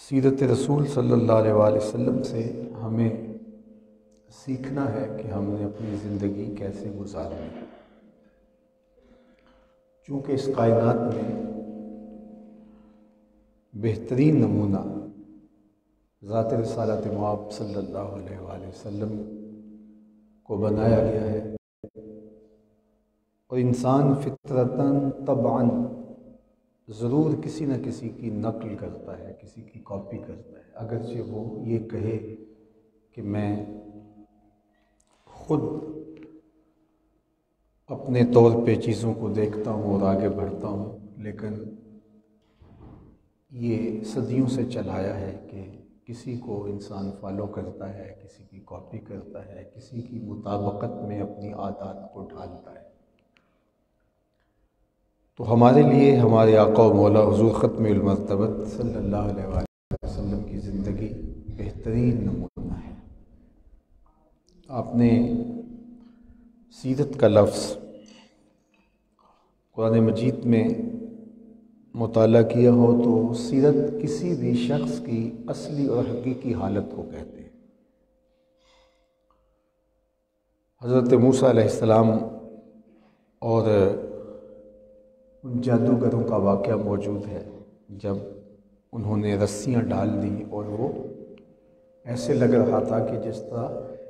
سیرت رسول صلی اللہ علیہ وآلہ وسلم سے ہمیں سیکھنا ہے کہ ہم نے اپنی زندگی کیسے گزارنی ہے، چونکہ اس کائنات میں بہترین نمونہ ذات رسالت مآب صلی اللہ علیہ وآلہ وسلم کو بنایا گیا ہے، اور انسان فطرتاً طبعاً ضرور کسی نہ کسی کی نقل کرتا ہے، کسی کی کاپی کرتا ہے، اگرچہ وہ یہ کہے کہ میں خود اپنے طور پہ چیزوں کو دیکھتا ہوں اور آگے بڑھتا ہوں، لیکن یہ صدیوں سے چلایا ہے کہ کسی کو انسان فالو کرتا ہے، کسی کی کاپی کرتا ہے، کسی کی مطابقت میں اپنی عادات کو ڈھالتا ہے۔ تو ہمارے لیے ہمارے آقا و مولا حضور ختم المرتبت صلی اللہ علیہ وآلہ وسلم کی زندگی بہترین نمونہ ہے۔ آپ نے سیرت کا لفظ قرآن مجید میں مطالعہ کیا ہو تو سیرت کسی بھی شخص کی اصلی اور حقیقی حالت کو کہتے ہیں۔ حضرت موسیٰ علیہ السلام اور ان جادوگروں کا واقعہ موجود ہے، جب انہوں نے رسیاں ڈال دی اور وہ ایسے لگ رہا تھا کہ جس طرح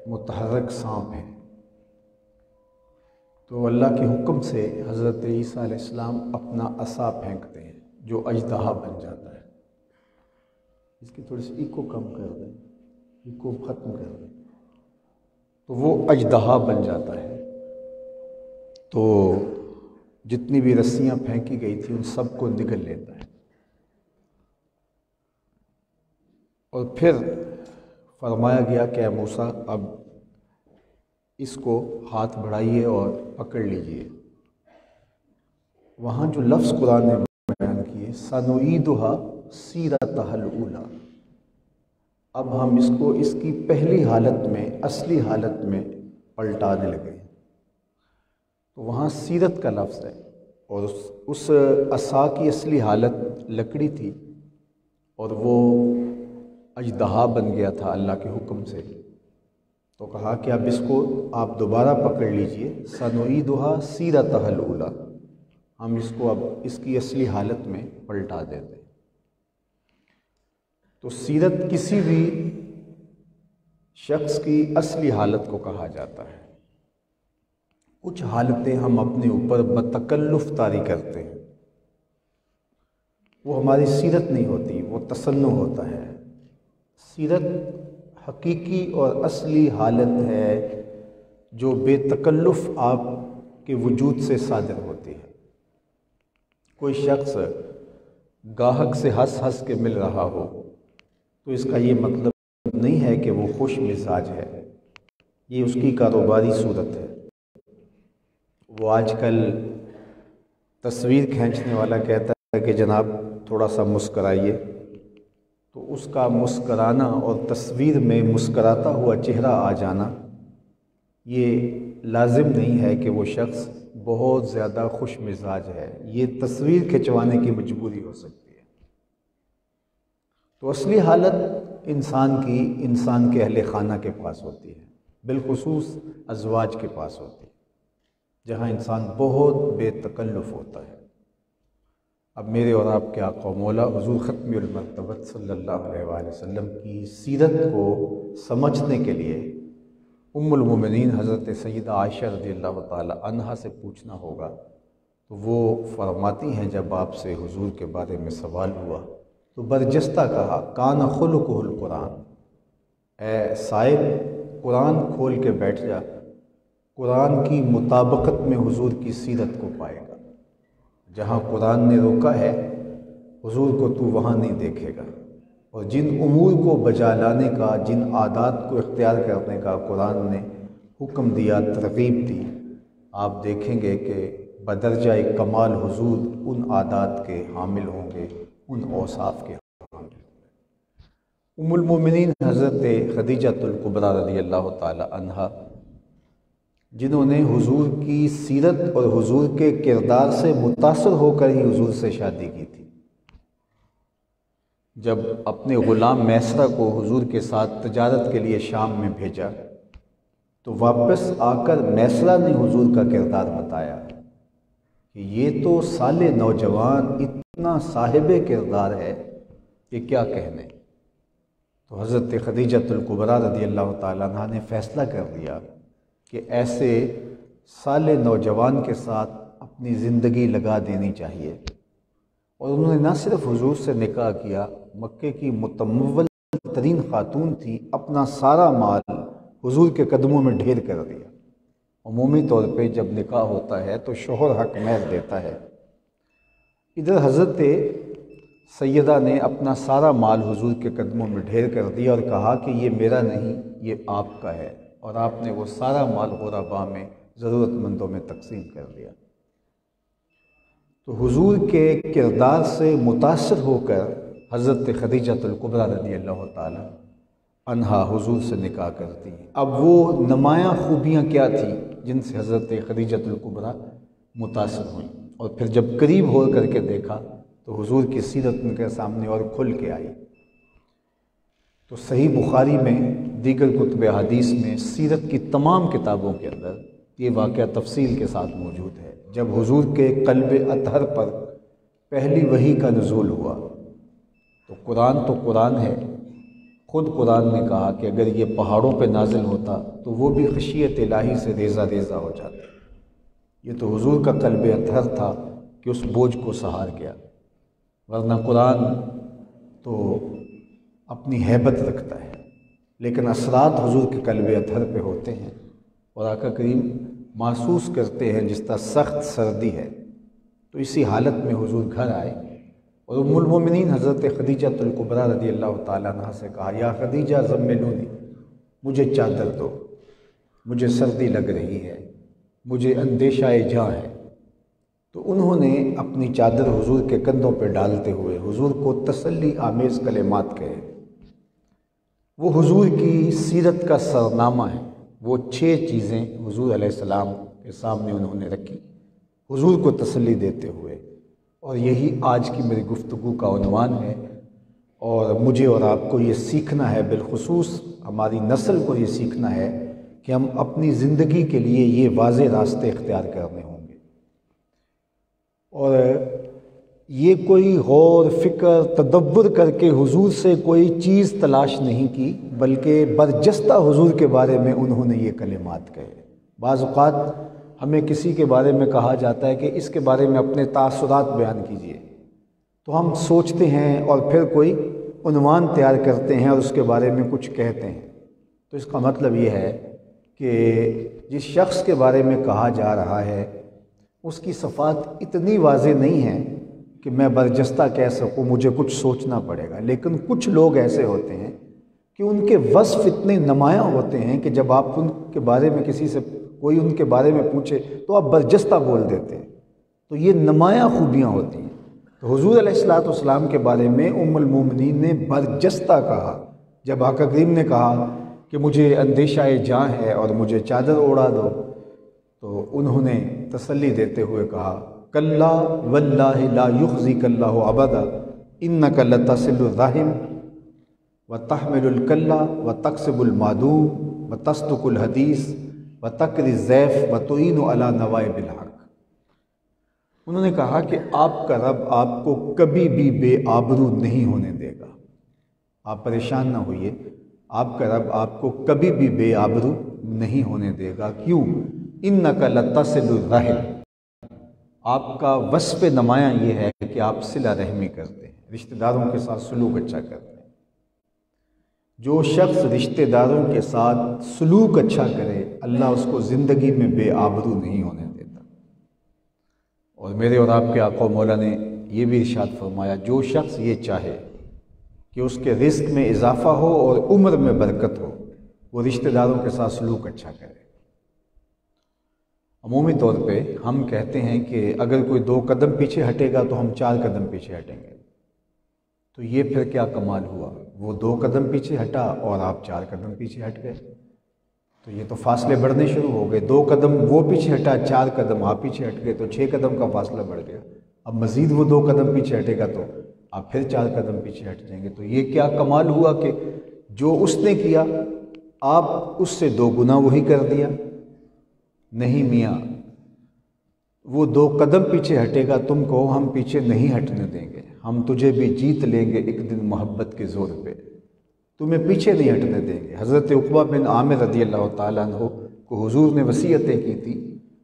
متحرک سانپ ہے، تو اللہ کے حکم سے حضرت عیسیٰ علیہ السلام اپنا عصا پھینکتے ہیں جو اژدہا بن جاتا ہے۔ اس کی تھوڑی سی ایکو کم کر دیں، ایکو ختم کر دیں، تو وہ اژدہا بن جاتا ہے۔ تو جتنی بھی رسیاں پھینکی گئی تھیں ان سب کو نگل لیتا ہے، اور پھر فرمایا گیا کہ اے موسیٰ اب اس کو ہاتھ بڑھائیے اور پکڑ لیجئے۔ وہاں جو لفظ قرآن نے بیان کیے سَنُعِيدُهَا سِيرَتَهَا الْأُولَىٰ، اب ہم اس کو اس کی پہلی حالت میں، اصلی حالت میں پلٹانے لگے۔ تو وہاں سیرت کا لفظ ہے، اور اس عصا کی اصلی حالت لکڑی تھی اور وہ اژدہا بن گیا تھا اللہ کے حکم سے۔ تو کہا کہ اب اس کو آپ دوبارہ پکڑ لیجئے، سَنُعِيدُهَا سِيرَتَهَا الْأُولَىٰ، ہم اس کو اب اس کی اصلی حالت میں پلٹا دیتے ہیں۔ تو سیرت کسی بھی شخص کی اصلی حالت کو کہا جاتا ہے۔ کچھ حالتیں ہم اپنے اوپر بتکلف طاری کرتے ہیں، وہ ہماری سیرت نہیں ہوتی، وہ تصنع ہوتا ہے۔ سیرت حقیقی اور اصلی حالت ہے جو بے تکلف آپ کے وجود سے صادر ہوتی ہے۔ کوئی شخص گاہک سے ہنس ہنس کے مل رہا ہو تو اس کا یہ مطلب نہیں ہے کہ وہ خوش مزاج ہے، یہ اس کی کاروباری صورت ہے۔ وہ آج کل تصویر کھینچنے والا کہتا ہے کہ جناب تھوڑا سا مسکرائیے، تو اس کا مسکرانا اور تصویر میں مسکراتا ہوا چہرہ آ جانا یہ لازم نہیں ہے کہ وہ شخص بہت زیادہ خوش مزاج ہے، یہ تصویر کھنچوانے کی مجبوری ہو سکتی ہے۔ تو اصلی حالت انسان کے اہل خانہ کے پاس ہوتی ہے، بالخصوص ازواج کے پاس ہوتی ہے، جہاں انسان بہت بے تکلف ہوتا ہے۔ اب میرے اور آپ کے آقا و مولا حضور ختم المرتبت صلی اللہ علیہ وآلہ وسلم کی سیرت کو سمجھنے کے لیے ام المومنین حضرت سیدہ عائشہ رضی اللہ تعالی عنہا سے پوچھنا ہوگا۔ تو وہ فرماتی ہیں جب آپ سے حضور کے بارے میں سوال ہوا تو برجستہ کہا کان خلقہ القرآن، اے سائل قرآن کھول کے بیٹھ جا، قرآن کی مطابقت میں حضور کی سیرت کو پائے گا۔ جہاں قرآن نے روکا ہے حضور کو تو وہاں نہیں دیکھے گا، اور جن امور کو بجا لانے کا، جن عادات کو اختیار کرنے کا قرآن نے حکم دیا، ترغیب دی، آپ دیکھیں گے کہ بدرجہ کمال حضور ان عادات کے حامل ہوں گے، ان اوصاف کے حامل ہوں گے۔ ام المومنین حضرت خدیجہ الکبریٰ رضی اللہ تعالی عنہا، جنہوں نے حضور کی سیرت اور حضور کے کردار سے متاثر ہو کر ہی حضور سے شادی کی تھی، جب اپنے غلام میسرہ کو حضور کے ساتھ تجارت کے لیے شام میں بھیجا تو واپس آ کر میسرہ نے حضور کا کردار بتایا کہ یہ تو صالح نوجوان اتنا صاحب کردار ہے کہ کیا کہنے۔ تو حضرت خدیجۃ الکبریٰ رضی اللہ تعالیٰ عنہ نے فیصلہ کر لیا کہ ایسے صالح نوجوان کے ساتھ اپنی زندگی لگا دینی چاہیے، اور انہوں نے نہ صرف حضور سے نکاح کیا، مکے کی متمول ترین خاتون تھی، اپنا سارا مال حضور کے قدموں میں ڈھیر کر دیا۔ عمومی طور پہ جب نکاح ہوتا ہے تو شوہر حق مہر دیتا ہے، ادھر حضرت سیدہ نے اپنا سارا مال حضور کے قدموں میں ڈھیر کر دیا اور کہا کہ یہ میرا نہیں، یہ آپ کا ہے، اور آپ نے وہ سارا مال غرباء میں ضرورت مندوں میں تقسیم کر دیا۔ تو حضور کے کردار سے متاثر ہو کر حضرت خدیجۃ الکبریٰ رضی اللہ تعالی عنہا حضور سے نکاح کرتی ہیں۔ اب وہ نمایاں خوبیاں کیا تھیں جن سے حضرت خدیجۃ الکبریٰ متاثر ہوئیں، اور پھر جب قریب ہو کر کے دیکھا تو حضور کی سیرت ان کے سامنے اور کھل کے آئی۔ تو صحیح بخاری میں، دیگر کتب حدیث میں، سیرت کی تمام کتابوں کے اندر یہ واقعہ تفصیل کے ساتھ موجود ہے۔ جب حضور کے قلب اطہر پر پہلی وحی کا نزول ہوا تو قرآن ہے، خود قرآن نے کہا کہ اگر یہ پہاڑوں پہ نازل ہوتا تو وہ بھی خشیت الہی سے ریزہ ریزہ ہو جاتے۔ یہ تو حضور کا قلب اطہر تھا کہ اس بوجھ کو سہار گیا، ورنہ قرآن تو اپنی ہیبت رکھتا ہے، لیکن اثرات حضور کے قلب اطہر پہ ہوتے ہیں، اور آقا کریم محسوس کرتے ہیں جس طرح سخت سردی ہے۔ تو اسی حالت میں حضور گھر آئے اور ام المومنین حضرت خدیجۃ الکبریٰ رضی اللہ تعالیٰ عنہ سے کہا، یا خدیجہ زملونی، مجھے چادر دو، مجھے سردی لگ رہی ہے، مجھے اندیشہ جاں ہے۔ تو انہوں نے اپنی چادر حضور کے کندھوں پہ ڈالتے ہوئے حضور کو تسلی آمیز کلمات کہے۔ وہ حضور کی سیرت کا سرنامہ ہے، وہ 6 چیزیں حضور علیہ السلام کے سامنے انہوں نے رکھی حضور کو تسلی دیتے ہوئے، اور یہی آج کی میری گفتگو کا عنوان ہے، اور مجھے اور آپ کو یہ سیکھنا ہے، بالخصوص ہماری نسل کو یہ سیکھنا ہے کہ ہم اپنی زندگی کے لیے یہ واضح راستے اختیار کرنے ہوں گے، اور یہ کوئی غور فکر تدبر کر کے حضور سے کوئی چیز تلاش نہیں کی، بلکہ برجستہ حضور کے بارے میں انہوں نے یہ کلمات کہے۔ بعض اوقات ہمیں کسی کے بارے میں کہا جاتا ہے کہ اس کے بارے میں اپنے تاثرات بیان کیجیے، تو ہم سوچتے ہیں اور پھر کوئی عنوان تیار کرتے ہیں اور اس کے بارے میں کچھ کہتے ہیں۔ تو اس کا مطلب یہ ہے کہ جس شخص کے بارے میں کہا جا رہا ہے اس کی صفات اتنی واضح نہیں ہیں کہ میں برجستہ کہہ سکوں، مجھے کچھ سوچنا پڑے گا۔ لیکن کچھ لوگ ایسے ہوتے ہیں کہ ان کے وصف اتنے نمایاں ہوتے ہیں کہ جب آپ ان کے بارے میں کسی سے کوئی ان کے بارے میں پوچھے تو آپ برجستہ بول دیتے ہیں۔ تو یہ نمایاں خوبیاں ہوتی ہیں۔ تو حضور علیہ السلام کے بارے میں ام المومنین نے برجستہ کہا۔ جب آقا کریم نے کہا کہ مجھے اندیشہ جاں ہے اور مجھے چادر اوڑھا دو، تو انہوں نے تسلی دیتے ہوئے کہا، کلا واللہ لا یخزیک اللہ ابدا انک لتصل الرحم وتحمل الکلہ وتکسب المعدوم وتصدق الحدیث وتقری الضیف وتعین علی نوائب الحق۔ انہوں نے کہا کہ آپ کا رب آپ کو کبھی بھی بے آبرو نہیں ہونے دے گا، آپ پریشان نہ ہوئیے، آپ کا رب آپ کو کبھی بھی بے آبرو نہیں ہونے دے گا۔ کیوں؟ انک لتصل الرحم، آپ کا وصف نمایاں یہ ہے کہ آپ صلہ رحمی کرتے ہیں، رشتہ داروں کے ساتھ سلوک اچھا کرتے ہیں۔ جو شخص رشتہ داروں کے ساتھ سلوک اچھا کرے اللہ اس کو زندگی میں بے آبرو نہیں ہونے دیتا۔ اور میرے اور آپ کے آقا و مولا نے یہ بھی ارشاد فرمایا، جو شخص یہ چاہے کہ اس کے رزق میں اضافہ ہو اور عمر میں برکت ہو، وہ رشتہ داروں کے ساتھ سلوک اچھا کرے۔ عمومی طور پہ ہم کہتے ہیں کہ اگر کوئی 2 قدم پیچھے ہٹے گا تو ہم 4 قدم پیچھے ہٹیں گے، تو یہ پھر کیا کمال ہوا؟ وہ 2 قدم پیچھے ہٹا اور آپ 4 قدم پیچھے ہٹ گئے، تو یہ تو فاصلے بڑھنے شروع ہو گئے۔ 2 قدم وہ پیچھے ہٹا، 4 قدم آپ پیچھے ہٹ گئے، تو 6 قدم کا فاصلہ بڑھ گیا۔ اب مزید وہ 2 قدم پیچھے ہٹے گا تو آپ پھر 4 قدم پیچھے ہٹ جائیں گے۔ تو یہ کیا کمال ہوا کہ جو اس نے کیا آپ اس سے 2 گنا وہی کر دیا؟ نہیں میاں، وہ 2 قدم پیچھے ہٹے گا تم کو ہم پیچھے نہیں ہٹنے دیں گے، ہم تجھے بھی جیت لیں گے ایک دن محبت کے زور پہ، تمہیں پیچھے نہیں ہٹنے دیں گے۔ حضرت عقبہ بن عامر رضی اللہ تعالیٰ عنہ کو حضور نے وصیتیں کی تھی،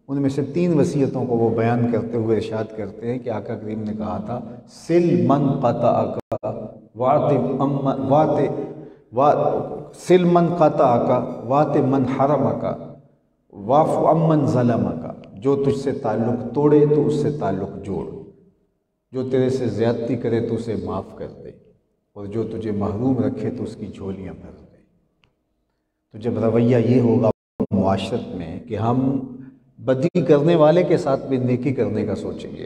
ان میں سے 3 وصیتوں کو وہ بیان کرتے ہوئے ارشاد کرتے ہیں کہ آقا کریم نے کہا تھا سل من قطعک سل من قطعک وات من حرمک واعف عمن ظلمک، جو تجھ سے تعلق توڑے تو اس سے تعلق جوڑ، جو تیرے سے زیادتی کرے تو اسے معاف کر دے، اور جو تجھے محروم رکھے تو اس کی جھولیاں بھر دے۔ تو جب رویہ یہ ہوگا معاشرت میں کہ ہم بدی کرنے والے کے ساتھ بھی نیکی کرنے کا سوچیں گے،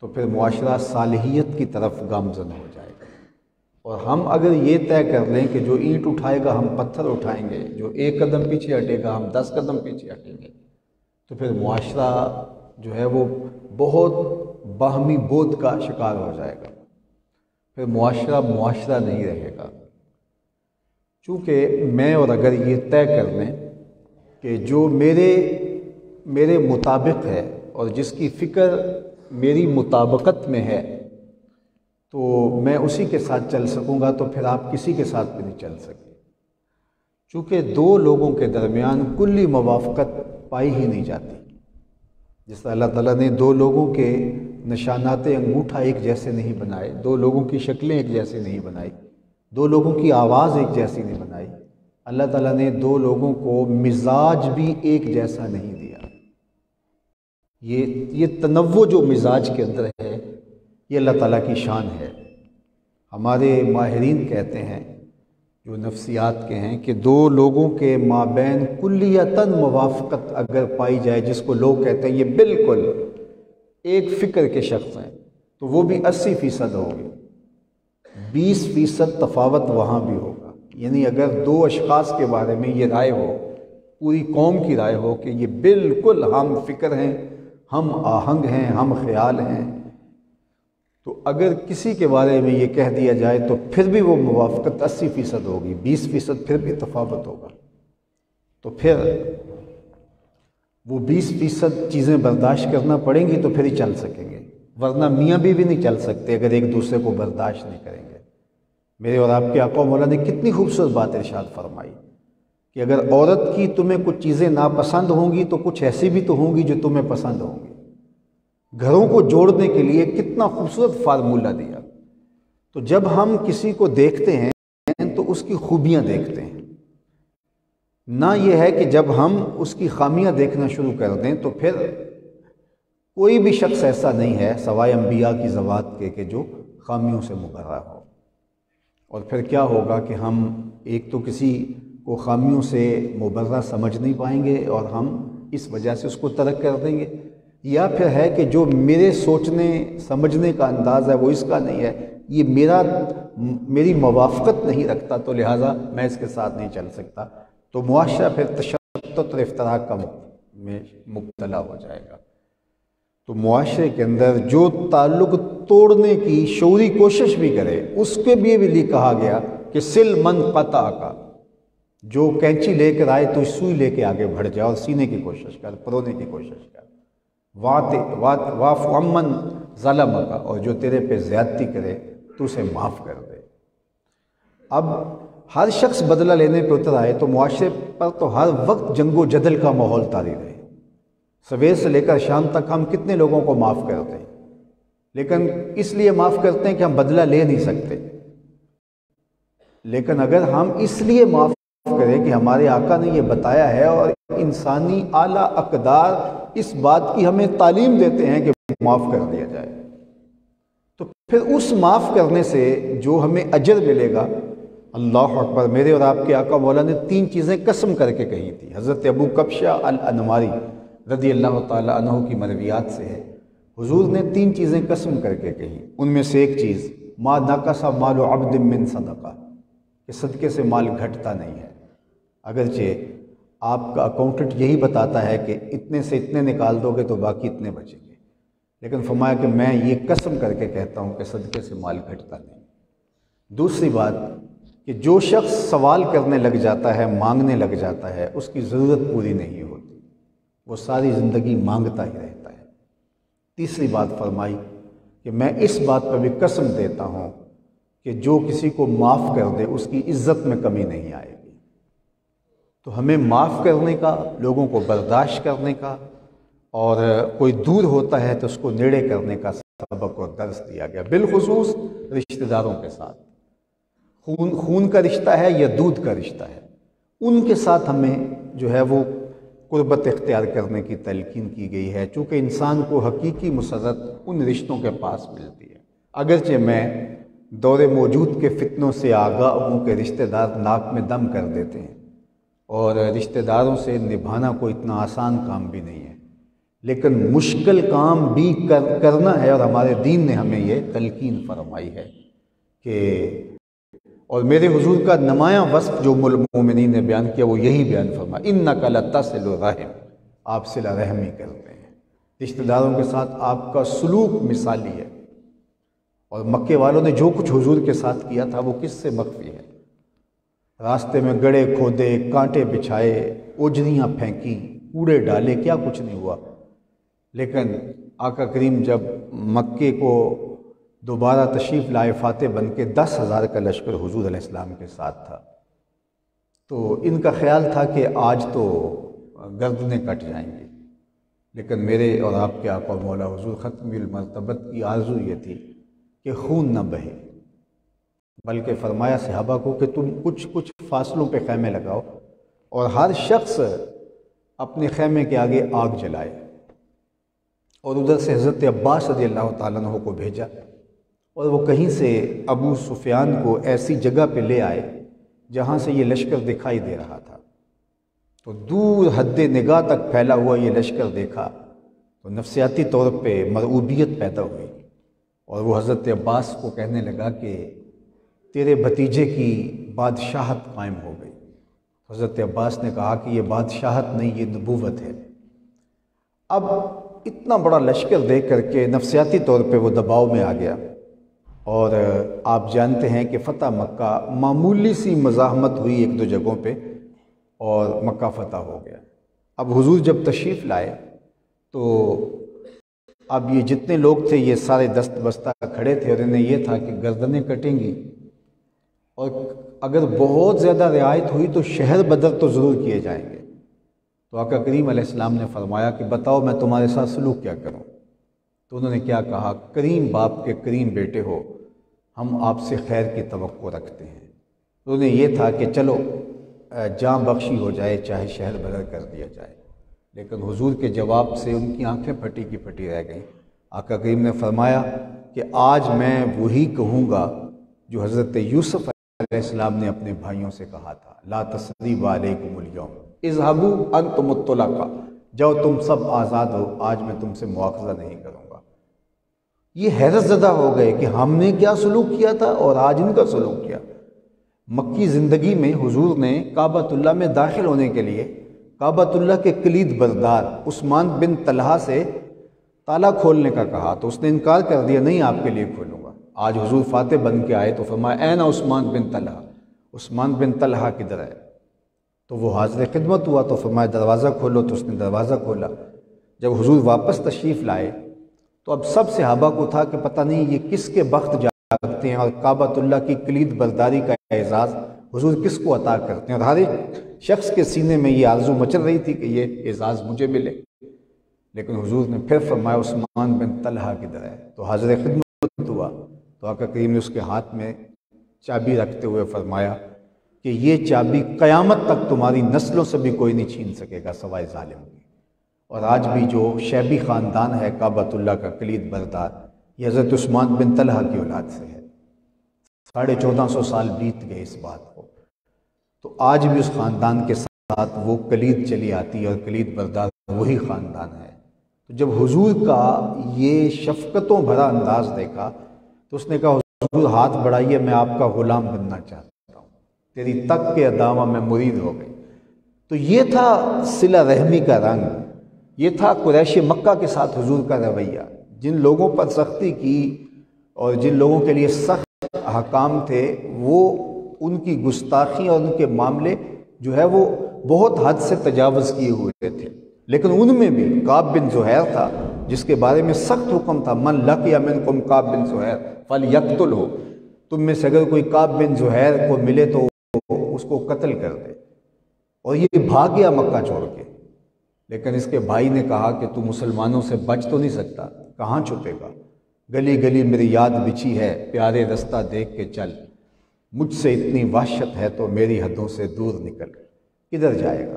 تو پھر معاشرہ صالحیت کی طرف گامزن ہو جائے گا۔ اور ہم اگر یہ طے کر لیں کہ جو اینٹ اٹھائے گا ہم پتھر اٹھائیں گے، جو 1 قدم پیچھے ہٹے گا ہم 10 قدم پیچھے ہٹیں گے، تو پھر معاشرہ جو ہے وہ بہت باہمی بود کا شکار ہو جائے گا، پھر معاشرہ نہیں رہے گا۔ چونکہ میں اور اگر یہ طے کر لیں کہ جو میرے مطابق ہے اور جس کی فکر میری مطابقت میں ہے تو میں اسی کے ساتھ چل سکوں گا، تو پھر آپ کسی کے ساتھ بھی نہیں چل سکتے، چونکہ 2 لوگوں کے درمیان کلی موافقت پائی ہی نہیں جاتی۔ جس طرح اللہ تعالیٰ نے 2 لوگوں کے نشانات انگوٹھا ایک جیسے نہیں بنائے، 2 لوگوں کی شکلیں ایک جیسی نہیں بنائی، 2 لوگوں کی آواز ایک جیسی نہیں بنائی، اللہ تعالیٰ نے 2 لوگوں کو مزاج بھی ایک جیسا نہیں دیا۔ یہ تنوع جو مزاج کے اندر ہے یہ اللہ تعالیٰ کی شان ہے۔ ہمارے ماہرین کہتے ہیں جو نفسیات کے ہیں کہ 2 لوگوں کے مابین کلیتاً موافقت اگر پائی جائے، جس کو لوگ کہتے ہیں یہ بالکل ایک فکر کے شخص ہیں، تو وہ بھی 80% ہوگی، 20% تفاوت وہاں بھی ہوگا۔ یعنی اگر 2 اشخاص کے بارے میں یہ رائے ہو، پوری قوم کی رائے ہو کہ یہ بالکل ہم فکر ہیں، ہم آہنگ ہیں، ہم خیال ہیں، تو اگر کسی کے بارے میں یہ کہہ دیا جائے تو پھر بھی وہ موافقت 80% ہوگی، 20% پھر بھی تفاوت ہوگا، تو پھر وہ 20% چیزیں برداشت کرنا پڑیں گی تو پھر ہی چل سکیں گے، ورنہ میاں بیوی نہیں چل سکتے اگر ایک دوسرے کو برداشت نہیں کریں گے۔ میرے اور آپ کے آقا و مولا نے کتنی خوبصورت بات ارشاد فرمائی کہ اگر عورت کی تمہیں کچھ چیزیں ناپسند ہوں گی تو کچھ ایسی بھی تو ہوں گی جو تمہیں پسند ہوں گی۔ گھروں کو جوڑنے کے لیے کتنا خوبصورت فارمولہ دیا۔ تو جب ہم کسی کو دیکھتے ہیں تو اس کی خوبیاں دیکھتے ہیں، نہ یہ ہے کہ جب ہم اس کی خامیاں دیکھنا شروع کر دیں تو پھر کوئی بھی شخص ایسا نہیں ہے سوائے انبیاء کی ذوات کے کہ جو خامیوں سے مبرہ ہو۔ اور پھر کیا ہوگا کہ ہم ایک تو کسی کو خامیوں سے مبرہ سمجھ نہیں پائیں گے اور ہم اس وجہ سے اس کو ترک کر دیں گے، یا پھر ہے کہ جو میرے سوچنے سمجھنے کا انداز ہے وہ اس کا نہیں ہے، یہ میری موافقت نہیں رکھتا تو لہٰذا میں اس کے ساتھ نہیں چل سکتا، تو معاشرہ پھر تشدد اور افتراق میں مبتلا ہو جائے گا۔ تو معاشرے کے اندر جو تعلق توڑنے کی شعوری کوشش بھی کرے اس کے بھی کہا گیا کہ سل من قطعک، جو کینچی لے کر آئے تو سوئی لے کے آگے بڑھ جائے اور سینے کی کوشش کر، پرونے کی کوشش کر، واعف عمن ظلمک، اور جو تیرے پہ زیادتی کرے تو اسے معاف کر دے۔ اب ہر شخص بدلہ لینے پہ اتر آئے تو معاشرے پر تو ہر وقت جنگ و جدل کا ماحول طاری رہے، سویر سے لے کر شام تک ہم کتنے لوگوں کو معاف کرتے ہیں، لیکن اس لیے معاف کرتے ہیں کہ ہم بدلہ لے نہیں سکتے، لیکن اگر ہم اس لیے معاف کریں کہ ہمارے آقا نے یہ بتایا ہے اور انسانی اعلیٰ اقدار اس بات کی ہمیں تعلیم دیتے ہیں کہ معاف کر دیا جائے، تو پھر اس معاف کرنے سے جو ہمیں اجر ملے گا، اللہ اکبر۔ میرے اور آپ کے آقا مولا نے 3 چیزیں قسم کر کے کہی تھی، حضرت ابو کبشہ الانماری رضی اللہ تعالی عنہ کی مرویات سے ہے، حضور نے 3 چیزیں قسم کر کے کہی، ان میں سے ایک چیز ما نقص مال عبد من صدقہ، کہ صدقے سے مال گھٹتا نہیں ہے، اگرچہ آپ کا اکاؤنٹنٹ یہی بتاتا ہے کہ اتنے سے اتنے نکال دو گے تو باقی اتنے بچیں گے، لیکن فرمایا کہ میں یہ قسم کر کے کہتا ہوں کہ صدقے سے مال گھٹتا نہیں۔ دوسری بات کہ جو شخص سوال کرنے لگ جاتا ہے، مانگنے لگ جاتا ہے، اس کی ضرورت پوری نہیں ہوتی، وہ ساری زندگی مانگتا ہی رہتا ہے۔ تیسری بات فرمائی کہ میں اس بات پر بھی قسم دیتا ہوں کہ جو کسی کو معاف کر دے اس کی عزت میں کمی نہیں آئے گی۔ تو ہمیں معاف کرنے کا، لوگوں کو برداشت کرنے کا، اور کوئی دور ہوتا ہے تو اس کو نیڑے کرنے کا سبق اور درس دیا گیا، بالخصوص رشتہ داروں کے ساتھ۔ خون کا رشتہ ہے یا دودھ کا رشتہ ہے، ان کے ساتھ ہمیں جو ہے وہ قربت اختیار کرنے کی تلقین کی گئی ہے، چونکہ انسان کو حقیقی مسرت ان رشتوں کے پاس ملتی ہے۔ اگرچہ میں دور موجود کے فتنوں سے آگاہ ہوں کہ رشتہ دار ناک میں دم کر دیتے ہیں، اور رشتہ داروں سے نبھانا کوئی اتنا آسان کام بھی نہیں ہے، لیکن مشکل کام بھی کرنا ہے، اور ہمارے دین نے ہمیں یہ تلقین فرمائی ہے کہ، اور میرے حضور کا نمایاں وصف جو مومنین نے بیان کیا وہ یہی بیان فرمایا، اِنَّكَ لَتَصِلُ الرَّحِمَ، آپ صلہ رحمی کرتے ہیں، رشتہ داروں کے ساتھ آپ کا سلوک مثالی ہے۔ اور مکے والوں نے جو کچھ حضور کے ساتھ کیا تھا وہ کس سے مخفی ہے؟ راستے میں گڑھے کھودے، کانٹے بچھائے، اوجھنیاں پھینکیں، کوڑے ڈالے، کیا کچھ نہیں ہوا۔ لیکن آقا کریم جب مکے کو دوبارہ تشریف لائے فاتح بن کے، 10,000 کا لشکر حضور علیہ السلام کے ساتھ تھا، تو ان کا خیال تھا کہ آج تو گردنیں کٹ جائیں گی، لیکن میرے اور آپ کے آقا مولا حضور ختم المرتبت کی آرزو یہ تھی کہ خون نہ بہے، بلکہ فرمایا صحابہ کو کہ تم کچھ فاصلوں پہ خیمے لگاؤ اور ہر شخص اپنے خیمے کے آگے آگ جلائے، اور ادھر سے حضرت عباس رضی اللہ تعالیٰ عنہ کو بھیجا، اور وہ کہیں سے ابو سفیان کو ایسی جگہ پہ لے آئے جہاں سے یہ لشکر دکھائی دے رہا تھا۔ تو دور حد نگاہ تک پھیلا ہوا یہ لشکر دیکھا تو نفسیاتی طور پہ مرعوبیت پیدا ہوئی، اور وہ حضرت عباس کو کہنے لگا کہ تیرے بھتیجے کی بادشاہت قائم ہو گئی۔ حضرت عباس نے کہا کہ یہ بادشاہت نہیں، یہ نبوت ہے۔ اب اتنا بڑا لشکر دیکھ کر کے نفسیاتی طور پہ وہ دباؤ میں آ گیا، اور آپ جانتے ہیں کہ فتح مکہ معمولی سی مزاحمت ہوئی ایک دو جگہوں پہ اور مکہ فتح ہو گیا۔ اب حضور جب تشریف لائے تو اب یہ جتنے لوگ تھے یہ سارے دست بستہ کھڑے تھے، اور انہیں یہ تھا کہ گردنیں کٹیں گی، اور اگر بہت زیادہ رعایت ہوئی تو شہر بدر تو ضرور کیے جائیں گے۔ تو آقا کریم علیہ السلام نے فرمایا کہ بتاؤ میں تمہارے ساتھ سلوک کیا کروں؟ تو انہوں نے کیا کہا، کریم باپ کے کریم بیٹے ہو، ہم آپ سے خیر کی توقع رکھتے ہیں۔ تو انہیں یہ تھا کہ چلو جاں بخشی ہو جائے، چاہے شہر بدر کر دیا جائے، لیکن حضور کے جواب سے ان کی آنکھیں پھٹی کی پھٹی رہ گئیں۔ آقا کریم نے فرمایا کہ آج میں وہی کہوں گا جو حضرت یوسف علیہ السلام نے اپنے بھائیوں سے کہا تھا، لا تثریب علیکم الیوم اذهبوا انتم الطلقاء، جاؤ تم سب آزاد ہو، آج میں تم سے مواخذہ نہیں کروں گا۔ یہ حیرت زدہ ہو گئے کہ ہم نے کیا سلوک کیا تھا اور آج ان کا سلوک کیا۔ مکی زندگی میں حضور نے کعبۃ اللہ میں داخل ہونے کے لیے کعبۃ اللہ کے کلید بردار عثمان بن طلحہ سے تالا کھولنے کا کہا، تو اس نے انکار کر دیا، نہیں آپ کے لیے کھولوں گا۔ آج حضور فاتح بن کے آئے تو فرمایا این عثمان بن طلحہ، عثمان بن طلحہ کدھر ہے؟ تو وہ حاضر خدمت ہوا، تو فرمایا دروازہ کھولو، تو اس نے دروازہ کھولا۔ جب حضور واپس تشریف لائے تو اب سب صحابہ کو تھا کہ پتہ نہیں یہ کس کے بخت جاگتے ہیں، اور کعبۃ اللہ کی کلید برداری کا اعزاز حضور کس کو عطا کرتے ہیں، اور ہر ایک شخص کے سینے میں یہ آرزو مچل رہی تھی کہ یہ اعزاز مجھے ملے۔ لیکن حضور نے پھر فرمایا عثمان بن طلحہ کدھر ہے؟ تو حاضر خدمت ہوا، تو آقا کریم نے اس کے ہاتھ میں چابی رکھتے ہوئے فرمایا کہ یہ چابی قیامت تک تمہاری نسلوں سے بھی کوئی نہیں چھین سکے گا سوائے ظالم کی۔ اور آج بھی جو شیبی خاندان ہے کعبۃ اللہ کا کلید بردار، یہ حضرت عثمان بن طلحہ کی اولاد سے ہے۔ 1450 سال بیت گئے اس بات کو، تو آج بھی اس خاندان کے ساتھ وہ کلید چلی آتی ہے، اور کلید بردار وہی خاندان ہے۔ تو جب حضور کا یہ شفقتوں بھرا انداز دیکھا تو اس نے کہا حضور ہاتھ بڑھائیے، میں آپ کا غلام بننا چاہتا ہوں، تیری تک کے ادامہ میں مرید ہو گئی۔ تو یہ تھا صلہ رحمی کا رنگ، یہ تھا قریش مکہ کے ساتھ حضور کا رویہ۔ جن لوگوں پر سختی کی اور جن لوگوں کے لیے سخت احکام تھے وہ ان کی گستاخی اور ان کے معاملے جو ہے وہ بہت حد سے تجاوز کیے ہوئے تھے، لیکن ان میں بھی کعب بن زہیر تھا جس کے بارے میں سخت حکم تھا، من لقی منکم کعب بن زہیر فلیقتلہ، تم میں سے اگر کوئی کعب بن زہیر کو ملے تو اس کو قتل کر دے۔ اور یہ بھاگ گیا مکہ چھوڑ کے، لیکن اس کے بھائی نے کہا کہ تو مسلمانوں سے بچ تو نہیں سکتا، کہاں چھپے گا، گلی گلی میری یاد بچھی ہے، پیارے رستہ دیکھ کے چل، مجھ سے اتنی وحشت ہے تو میری حدوں سے دور نکل، کدھر جائے گا؟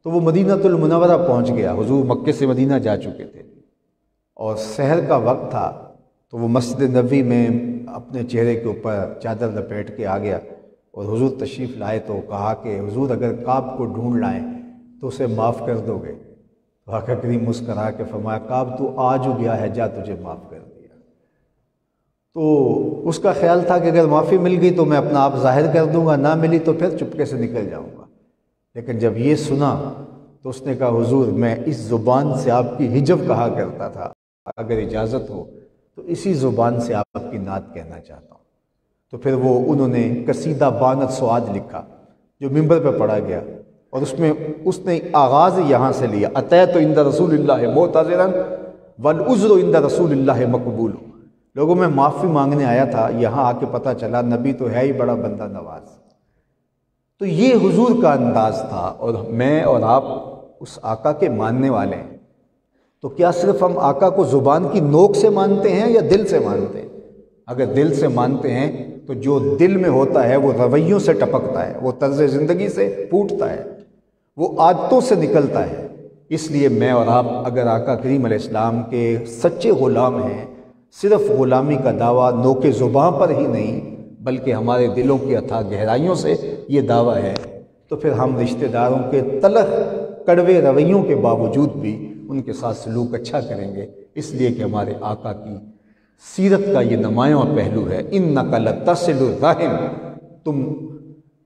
تو وہ مدینہ المنورہ پہنچ گیا، حضور مکے سے مدینہ جا چکے تھے اور سحر کا وقت تھا، تو وہ مسجد نبوی میں اپنے چہرے کے اوپر چادر لپیٹ کے آ گیا اور حضور تشریف لائے تو کہا کہ حضور اگر کعب کو ڈھونڈ لائیں تو اسے معاف کر دو گے؟ تو آقا کریم مسکرا کے فرمایا کعب تو آ جو گیا ہے، جا تجھے معاف کر دیا۔ تو اس کا خیال تھا کہ اگر معافی مل گئی تو میں اپنا آپ ظاہر کر دوں گا، نہ ملی تو پھر چپکے سے نکل جاؤں گا، لیکن جب یہ سنا تو اس نے کہا حضور میں اس زبان سے آپ کی حجب کہا کرتا تھا، اگر اجازت ہو تو اسی زبان سے آپ کی نعت کہنا چاہتا ہوں۔ تو پھر وہ انہوں نے قصیدہ بانت سعاد لکھا جو ممبر پہ پڑھا گیا، اور اس میں اس نے آغاز یہاں سے لیا، اتیت عند رسول اللہ معتذرا والعذر عند رسول اللہ مقبول، لوگوں میں معافی مانگنے آیا تھا، یہاں آ کے پتہ چلا نبی تو ہے ہی بڑا بندہ نواز۔ تو یہ حضور کا انداز تھا، اور میں اور آپ اس آقا کے ماننے والے ہیں، تو کیا صرف ہم آقا کو زبان کی نوک سے مانتے ہیں یا دل سے مانتے ہیں؟ اگر دل سے مانتے ہیں تو جو دل میں ہوتا ہے وہ رویوں سے ٹپکتا ہے، وہ طرز زندگی سے پھوٹتا ہے، وہ عادتوں سے نکلتا ہے۔ اس لیے میں اور آپ اگر آقا کریم علیہ السلام کے سچے غلام ہیں، صرف غلامی کا دعویٰ نوک زباں پر ہی نہیں بلکہ ہمارے دلوں کی اتھاہ گہرائیوں سے یہ دعویٰ ہے، تو پھر ہم رشتہ داروں کے تلخ کڑوے رویوں کے باوجود بھی ان کے ساتھ سلوک اچھا کریں گے، اس لیے کہ ہمارے آقا کی سیرت کا یہ نمایاں پہلو ہے، اِنَّکَ لَتَصِلُ الرَّحِمَ، تم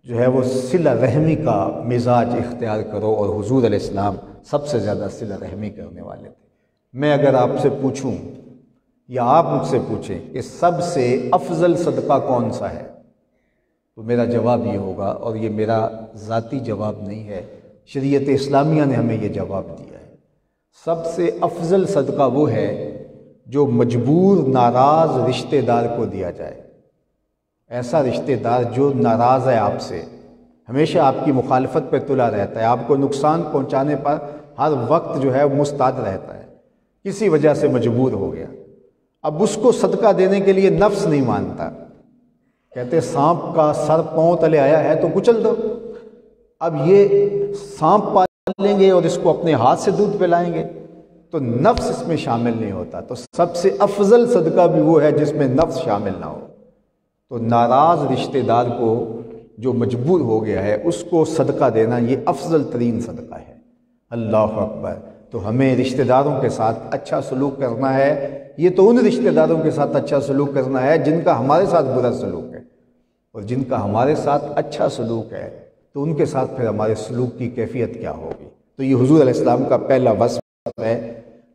جو ہے وہ صلہ رحمی کا مزاج اختیار کرو، اور حضور علیہ السلام سب سے زیادہ صلہ رحمی کرنے والے تھے۔ میں اگر آپ سے پوچھوں یا آپ مجھ سے پوچھیں کہ سب سے افضل صدقہ کون سا ہے، تو میرا جواب یہ ہوگا، اور یہ میرا ذاتی جواب نہیں ہے، شریعت اسلامیہ نے ہمیں یہ جواب دیا ہے، سب سے افضل صدقہ وہ ہے جو مجبور ناراض رشتہ دار کو دیا جائے۔ ایسا رشتہ دار جو ناراض ہے آپ سے، ہمیشہ آپ کی مخالفت پہ تلا رہتا ہے، آپ کو نقصان پہنچانے پر ہر وقت جو ہے مستعد رہتا ہے، کسی وجہ سے مجبور ہو گیا، اب اس کو صدقہ دینے کے لیے نفس نہیں مانتا، کہتے سانپ کا سر پاؤں تلے آیا ہے تو کچل دو، اب یہ سانپ پالیں گے اور اس کو اپنے ہاتھ سے دودھ پلائیں گے، تو نفس اس میں شامل نہیں ہوتا۔ تو سب سے افضل صدقہ بھی وہ ہے جس میں نفس شامل نہ ہو، تو ناراض رشتہ دار کو جو مجبور ہو گیا ہے اس کو صدقہ دینا یہ افضل ترین صدقہ ہے۔ اللہ اکبر۔ تو ہمیں رشتہ داروں کے ساتھ اچھا سلوک کرنا ہے، یہ تو ان رشتہ داروں کے ساتھ اچھا سلوک کرنا ہے جن کا ہمارے ساتھ برا سلوک ہے، اور جن کا ہمارے ساتھ اچھا سلوک ہے تو ان کے ساتھ پھر ہمارے سلوک کی کیفیت کیا ہوگی۔ تو یہ حضور علیہ السلام کا پہلا وصف ہے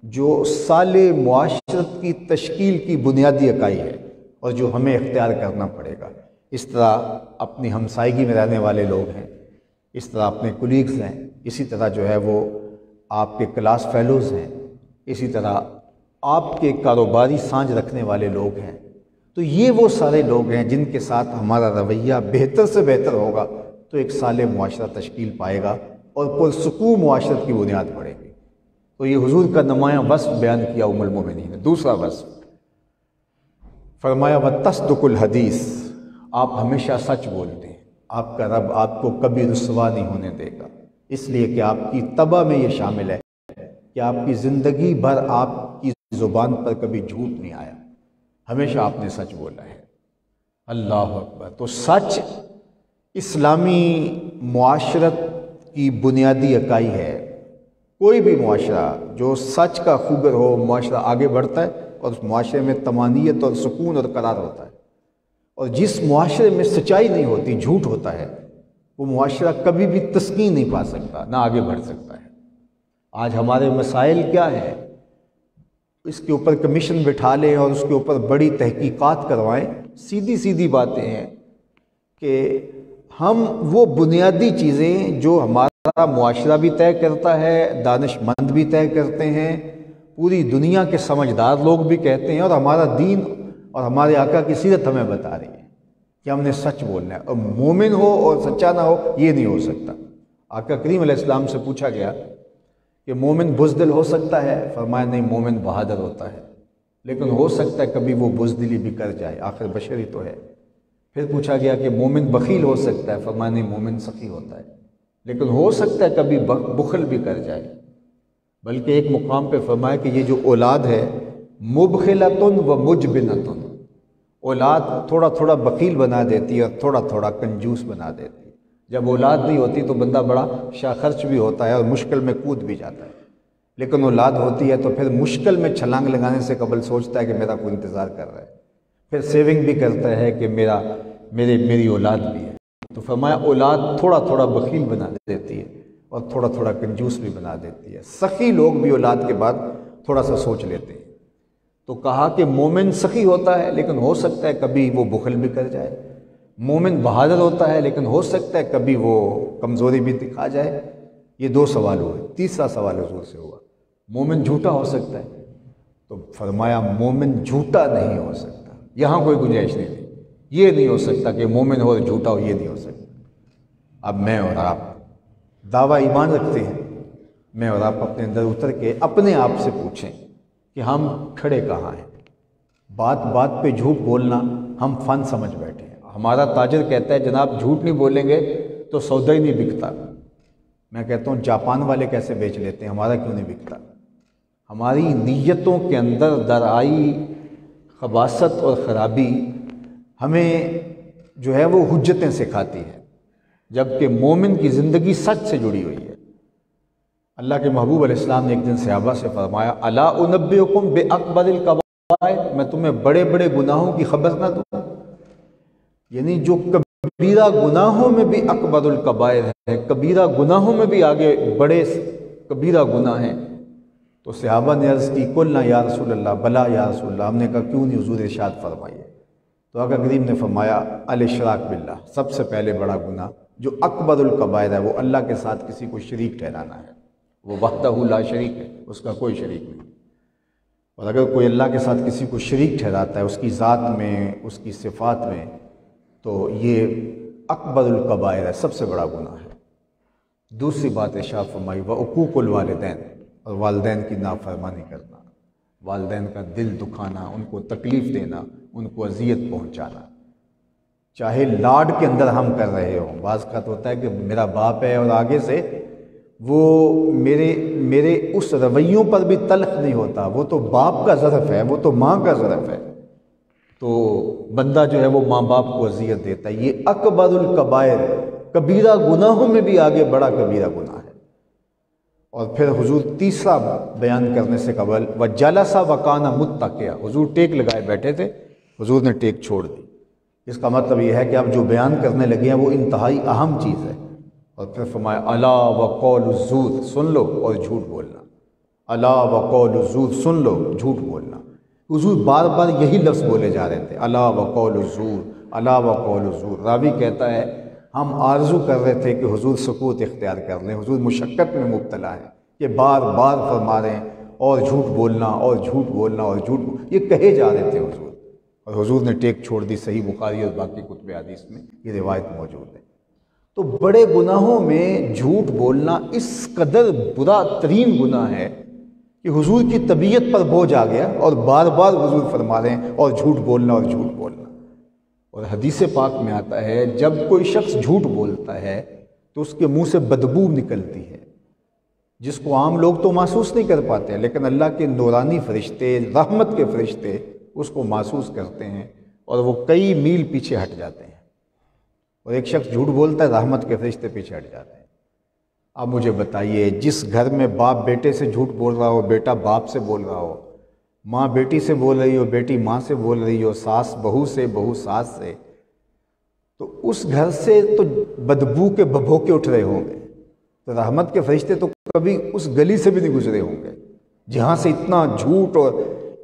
جو صالح معاشرت کی تشکیل کی بنیادی اکائی ہے، اور جو ہمیں اختیار کرنا پڑے گا۔ اس طرح اپنی ہمسائیگی میں رہنے والے لوگ ہیں، اس طرح اپنے کولیگز ہیں، اسی طرح جو ہے وہ آپ کے کلاس فیلوز ہیں، اسی طرح آپ کے کاروباری سانجھ رکھنے والے لوگ ہیں، تو یہ وہ سارے لوگ ہیں جن کے ساتھ ہمارا رویہ بہتر سے بہتر ہوگا تو ایک صالح معاشرہ تشکیل پائے گا اور پرسکون معاشرت کی بنیاد پڑے گی۔ تو یہ حضور کا نمایاں وصف بیان کیا ام المومنین نے۔ دوسرا وصف فرمایا وَتَصْدُقُ الْحَدِيث، آپ ہمیشہ سچ بولتے ہیں، آپ کا رب آپ کو کبھی رسوا نہیں ہونے دے گا، اس لیے کہ آپ کی طبع میں یہ شامل ہے کہ آپ کی زندگی بھر آپ کی زبان پر کبھی جھوٹ نہیں آیا، ہمیشہ آپ نے سچ بولا ہے۔ اللہ اکبر۔ تو سچ اسلامی معاشرت کی بنیادی اکائی ہے۔ کوئی بھی معاشرہ جو سچ کا خوگر ہو، معاشرہ آگے بڑھتا ہے اور اس معاشرے میں طمانینت اور سکون اور قرار ہوتا ہے، اور جس معاشرے میں سچائی نہیں ہوتی، جھوٹ ہوتا ہے، وہ معاشرہ کبھی بھی تسکین نہیں پا سکتا، نہ آگے بڑھ سکتا ہے۔ آج ہمارے مسائل کیا ہیں؟ اس کے اوپر کمیشن بٹھا لیں اور اس کے اوپر بڑی تحقیقات کروائیں۔ سیدھی سیدھی باتیں ہیں کہ ہم وہ بنیادی چیزیں جو ہمارا معاشرہ بھی طے کرتا ہے، دانش مند بھی طے کرتے ہیں، پوری دنیا کے سمجھدار لوگ بھی کہتے ہیں، اور ہمارا دین اور ہمارے آقا کی سیرت ہمیں بتا رہی ہے کہ ہم نے سچ بولنا ہے، اور مومن ہو اور سچا نہ ہو یہ نہیں ہو سکتا۔ آقا کریم علیہ السلام سے پوچھا گیا کہ مومن بزدل ہو سکتا ہے؟ فرمایا نہیں، مومن بہادر ہوتا ہے، لیکن ہو سکتا ہے کبھی وہ بزدلی بھی کر جائے، آخر بشری تو ہے۔ پھر پوچھا گیا کہ مومن بخیل ہو سکتا ہے؟ فرمایا نہیں، مومن سخی ہوتا ہے، لیکن ہو سکتا ہے کبھی بخل بھی کر جائے۔ بلکہ ایک مقام پہ فرمایا کہ یہ جو اولاد ہے مبخلتن و مجبنتن، اولاد تھوڑا تھوڑا بخیل بنا دیتی ہے اور تھوڑا تھوڑا کنجوس بنا دیتی ہے۔ جب اولاد نہیں ہوتی تو بندہ بڑا شاہ خرچ بھی ہوتا ہے اور مشکل میں کود بھی جاتا ہے، لیکن اولاد ہوتی ہے تو پھر مشکل میں چھلانگ لگانے سے قبل سوچتا ہے کہ میرا کوئی انتظار کر رہا ہے، پھر سیونگ بھی کرتا ہے کہ میری اولاد بھی ہے۔ تو فرمایا اولاد تھوڑا تھوڑا بخیل بنا دیتی ہے اور تھوڑا تھوڑا کنجوس بھی بنا دیتی ہے۔ سخی لوگ بھی اولاد کے بعد تھوڑا سا سوچ لیتے ہیں۔ تو کہا کہ مومن سخی ہوتا ہے لیکن ہو سکتا ہے کبھی وہ بخل بھی کر جائے، مومن بہادر ہوتا ہے لیکن ہو سکتا ہے کبھی وہ کمزوری بھی دکھا جائے۔ یہ دو سوال ہوئے۔ تیسرا سوال حضور سے ہوا، مومن جھوٹا ہو سکتا ہے؟ تو فرمایا مومن جھوٹا نہیں ہو سکتا، یہاں کوئی گنجائش نہیں تھی، یہ نہیں ہو سکتا کہ مومن ہو اور جھوٹا ہو، یہ نہیں ہو سکتا۔ اب میں اور آپ دعویٰ ایمان رکھتے ہیں، میں اور آپ اپنے اندر اتر کے اپنے آپ سے پوچھیں کہ ہم کھڑے کہاں ہیں؟ بات بات پہ جھوٹ بولنا ہم فن سمجھ بیٹھے ہیں۔ ہمارا تاجر کہتا ہے جناب جھوٹ نہیں بولیں گے تو سودا ہی نہیں بکتا۔ میں کہتا ہوں جاپان والے کیسے بیچ لیتے ہیں، ہمارا کیوں نہیں بکتا؟ ہماری نیتوں کے اندر درآئی خباثت اور خرابی ہمیں جو ہے وہ حجتیں سکھاتی ہے، جبکہ مومن کی زندگی سچ سے جڑی ہوئی ہے۔ اللہ کے محبوب علیہ السلام نے ایک دن صحابہ سے فرمایا الا انبئکم باکبر الکبائر، میں تمہیں بڑے بڑے گناہوں کی خبر نہ دوں؟ یعنی جو کبیرہ گناہوں میں بھی اکبر الکبائر ہے، کبیرہ گناہوں میں بھی آگے بڑے کبیرہ گناہ ہیں۔ تو صحابہ نے عرض کی قلنا یا رسول اللہ، بلا یا رسول اللہ، ہم نے کہا کیوں نہیں حضور، ارشاد فرمائیے۔ تو آقا کریم نے فرمایا الاشراک باللہ، سب سے پہلے بڑا گناہ جو اکبر الکبائر ہے وہ اللہ کے ساتھ کسی کو شریک ٹھہرانا ہے۔ وہ وحدہ لا شریک ہے، اس کا کوئی شریک نہیں۔ اور اگر کوئی اللہ کے ساتھ کسی کو شریک ٹھہراتا ہے اس کی ذات میں، اس کی صفات میں، تو یہ اکبر الکبائر ہے، سب سے بڑا گناہ ہے۔ دوسری بات ارشاد فرمائی وعقوق الوالدین، اور والدین کی نافرمانی کرنا، والدین کا دل دکھانا، ان کو تکلیف دینا، ان کو اذیت پہنچانا، چاہے لاڈ کے اندر ہم کر رہے ہوں۔ بعض کا تو ہوتا ہے کہ میرا باپ ہے اور آگے سے وہ میرے اس رویوں پر بھی تلخ نہیں ہوتا، وہ تو باپ کا ظرف ہے، وہ تو ماں کا ظرف ہے، تو بندہ جو ہے وہ ماں باپ کو اذیت دیتا ہے۔ یہ اکبر الکبائر، کبیرہ گناہوں میں بھی آگے بڑا کبیرہ گناہ ہے۔ اور پھر حضور تیسرا بیان کرنے سے قبل وجلس وکان متکئا، حضور ٹیک لگائے بیٹھے تھے، حضور نے ٹیک چھوڑ دی۔ اس کا مطلب یہ ہے کہ اب جو بیان کرنے لگے ہیں وہ انتہائی اہم چیز ہے۔ اور پھر فرمایا الا وقول الزور، سن لو اور جھوٹ بولنا، الا وقول الزور، سن لو جھوٹ بولنا۔ حضور بار بار یہی لفظ بولے جا رہے تھے، الا وقول الزور، الا وقول الزور۔ راوی کہتا ہے ہم آرزو کر رہے تھے کہ حضور سکوت اختیار کر لیں، حضور مشقت میں مبتلا ہیں، یہ بار بار فرما رہے ہیں اور جھوٹ بولنا اور جھوٹ بولنا اور جھوٹ یہ کہے جا رہے تھے حضور، اور حضور نے ٹیک چھوڑ دی۔ صحیح بخاری اور باقی کتب حدیث میں یہ روایت موجود ہے۔ تو بڑے گناہوں میں جھوٹ بولنا اس قدر برا ترین گناہ ہے کہ حضور کی طبیعت پر بوجھ آ گیا، اور بار بار حضور فرما رہے ہیں اور جھوٹ بولنا اور جھوٹ بولنا۔ اور حدیث پاک میں آتا ہے جب کوئی شخص جھوٹ بولتا ہے تو اس کے منہ سے بدبو نکلتی ہے، جس کو عام لوگ تو محسوس نہیں کر پاتے ہیں، لیکن اللہ کے نورانی فرشتے، رحمت کے فرشتے اس کو محسوس کرتے ہیں اور وہ کئی میل پیچھے ہٹ جاتے ہیں۔ اور ایک شخص جھوٹ بولتا ہے، رحمت کے فرشتے پیچھے ہٹ جاتے ہیں۔ اب مجھے بتائیے، جس گھر میں باپ بیٹے سے جھوٹ بول رہا ہو، بیٹا باپ سے بول رہا ہو، ماں بیٹی سے بول رہی ہو، بیٹی ماں سے بول رہی ہو، ساس بہو سے، بہو ساس سے، تو اس گھر سے تو بدبو کے ببھوکے اٹھ رہے ہوں گے۔ تو رحمت کے فرشتے تو کبھی اس گلی سے بھی نہیں گزرے ہوں گے جہاں سے اتنا جھوٹ اور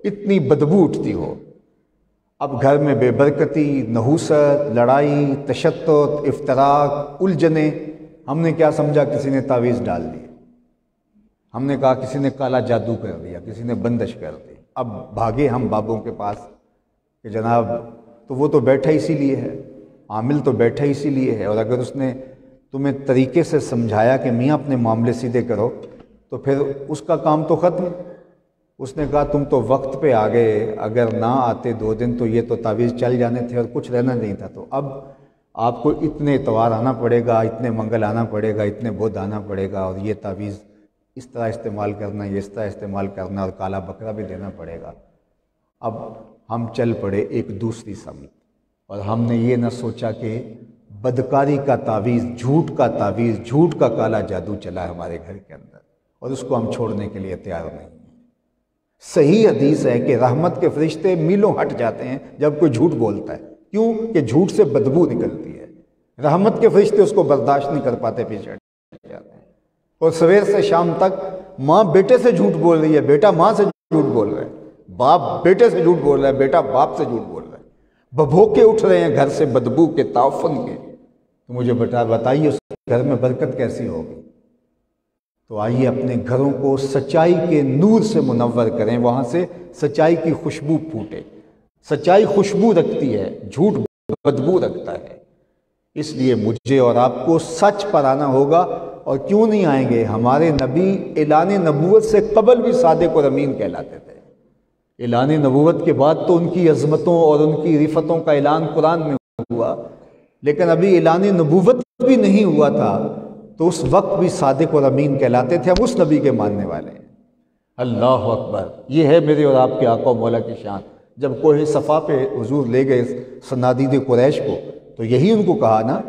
اتنی بدبو اٹھتی ہو۔ اب گھر میں بے برکتی، نحوست، لڑائی، تشدد، افتراق، الجھنیں۔ ہم نے کیا سمجھا؟ کسی نے تعویذ ڈال دی، ہم نے کہا کسی نے کالا جادو کر دیا، کسی نے بندش کر دی۔ اب بھاگے ہم بابوں کے پاس کہ جناب تو وہ تو بیٹھا اسی لیے ہے، عامل تو بیٹھا اسی لیے ہے، اور اگر اس نے تمہیں طریقے سے سمجھایا کہ میاں اپنے معاملے سیدھے کرو تو پھر اس کا کام تو ختم۔ اس نے کہا تم تو وقت پہ آ گئے، اگر نہ آتے 2 دن تو یہ تو تعویذ چل جانے تھے اور کچھ رہنا نہیں تھا، تو اب آپ کو اتنے اتوار آنا پڑے گا، اتنے منگل آنا پڑے گا، اتنے بدھ آنا پڑے گا، اور یہ تعویذ اس طرح استعمال کرنا، یہ اس طرح استعمال کرنا، اور کالا بکرا بھی دینا پڑے گا۔ اب ہم چل پڑے ایک دوسری سمت، اور ہم نے یہ نہ سوچا کہ بدکاری کا تعویذ، جھوٹ کا تعویذ، جھوٹ کا کالا جادو چلا ہے ہمارے گھر کے اندر، اور اس کو ہم چھوڑنے کے لیے تیار نہیں ہیں۔ صحیح حدیث ہے کہ رحمت کے فرشتے میلوں ہٹ جاتے ہیں جب کوئی جھوٹ بولتا ہے، کیوں کہ جھوٹ سے بدبو نکلتی ہے۔ رحمت کے فرشتے اس کو برداشت نہیں کر پاتے، پیچھے ہٹ جاتے ہیں۔ اور سویر سے شام تک ماں بیٹے سے جھوٹ بول رہی ہے، بیٹا ماں سے جھوٹ بول رہا ہے، باپ بیٹے سے جھوٹ بول رہا ہے، بیٹا باپ سے جھوٹ بول رہا ہے، بھبھوکے اٹھ رہے ہیں گھر سے بدبو کے، تعفن کے۔ تو مجھے بتائیے اس گھر میں برکت کیسی ہوگی؟ تو آئیے اپنے گھروں کو سچائی کے نور سے منور کریں، وہاں سے سچائی کی خوشبو پھوٹے۔ سچائی خوشبو رکھتی ہے، جھوٹ بدبو رکھتا ہے۔ اس لیے مجھے اور آپ کو سچ پر آنا ہوگا، اور کیوں نہیں آئیں گے؟ ہمارے نبی اعلان نبوت سے قبل بھی صادق اور امین کہلاتے تھے۔ اعلان نبوت کے بعد تو ان کی عظمتوں اور ان کی رفتوں کا اعلان قرآن میں ہوا، لیکن ابھی اعلان نبوت بھی نہیں ہوا تھا، تو اس وقت بھی صادق اور امین کہلاتے تھے۔ ہم اس نبی کے ماننے والے ہیں۔ اللہ اکبر! یہ ہے میرے اور آپ کے آقا و مولا کی شان۔ جب کوہ صفا پہ حضور لے گئے صنادید قریش کو، تو یہی ان کو کہا نا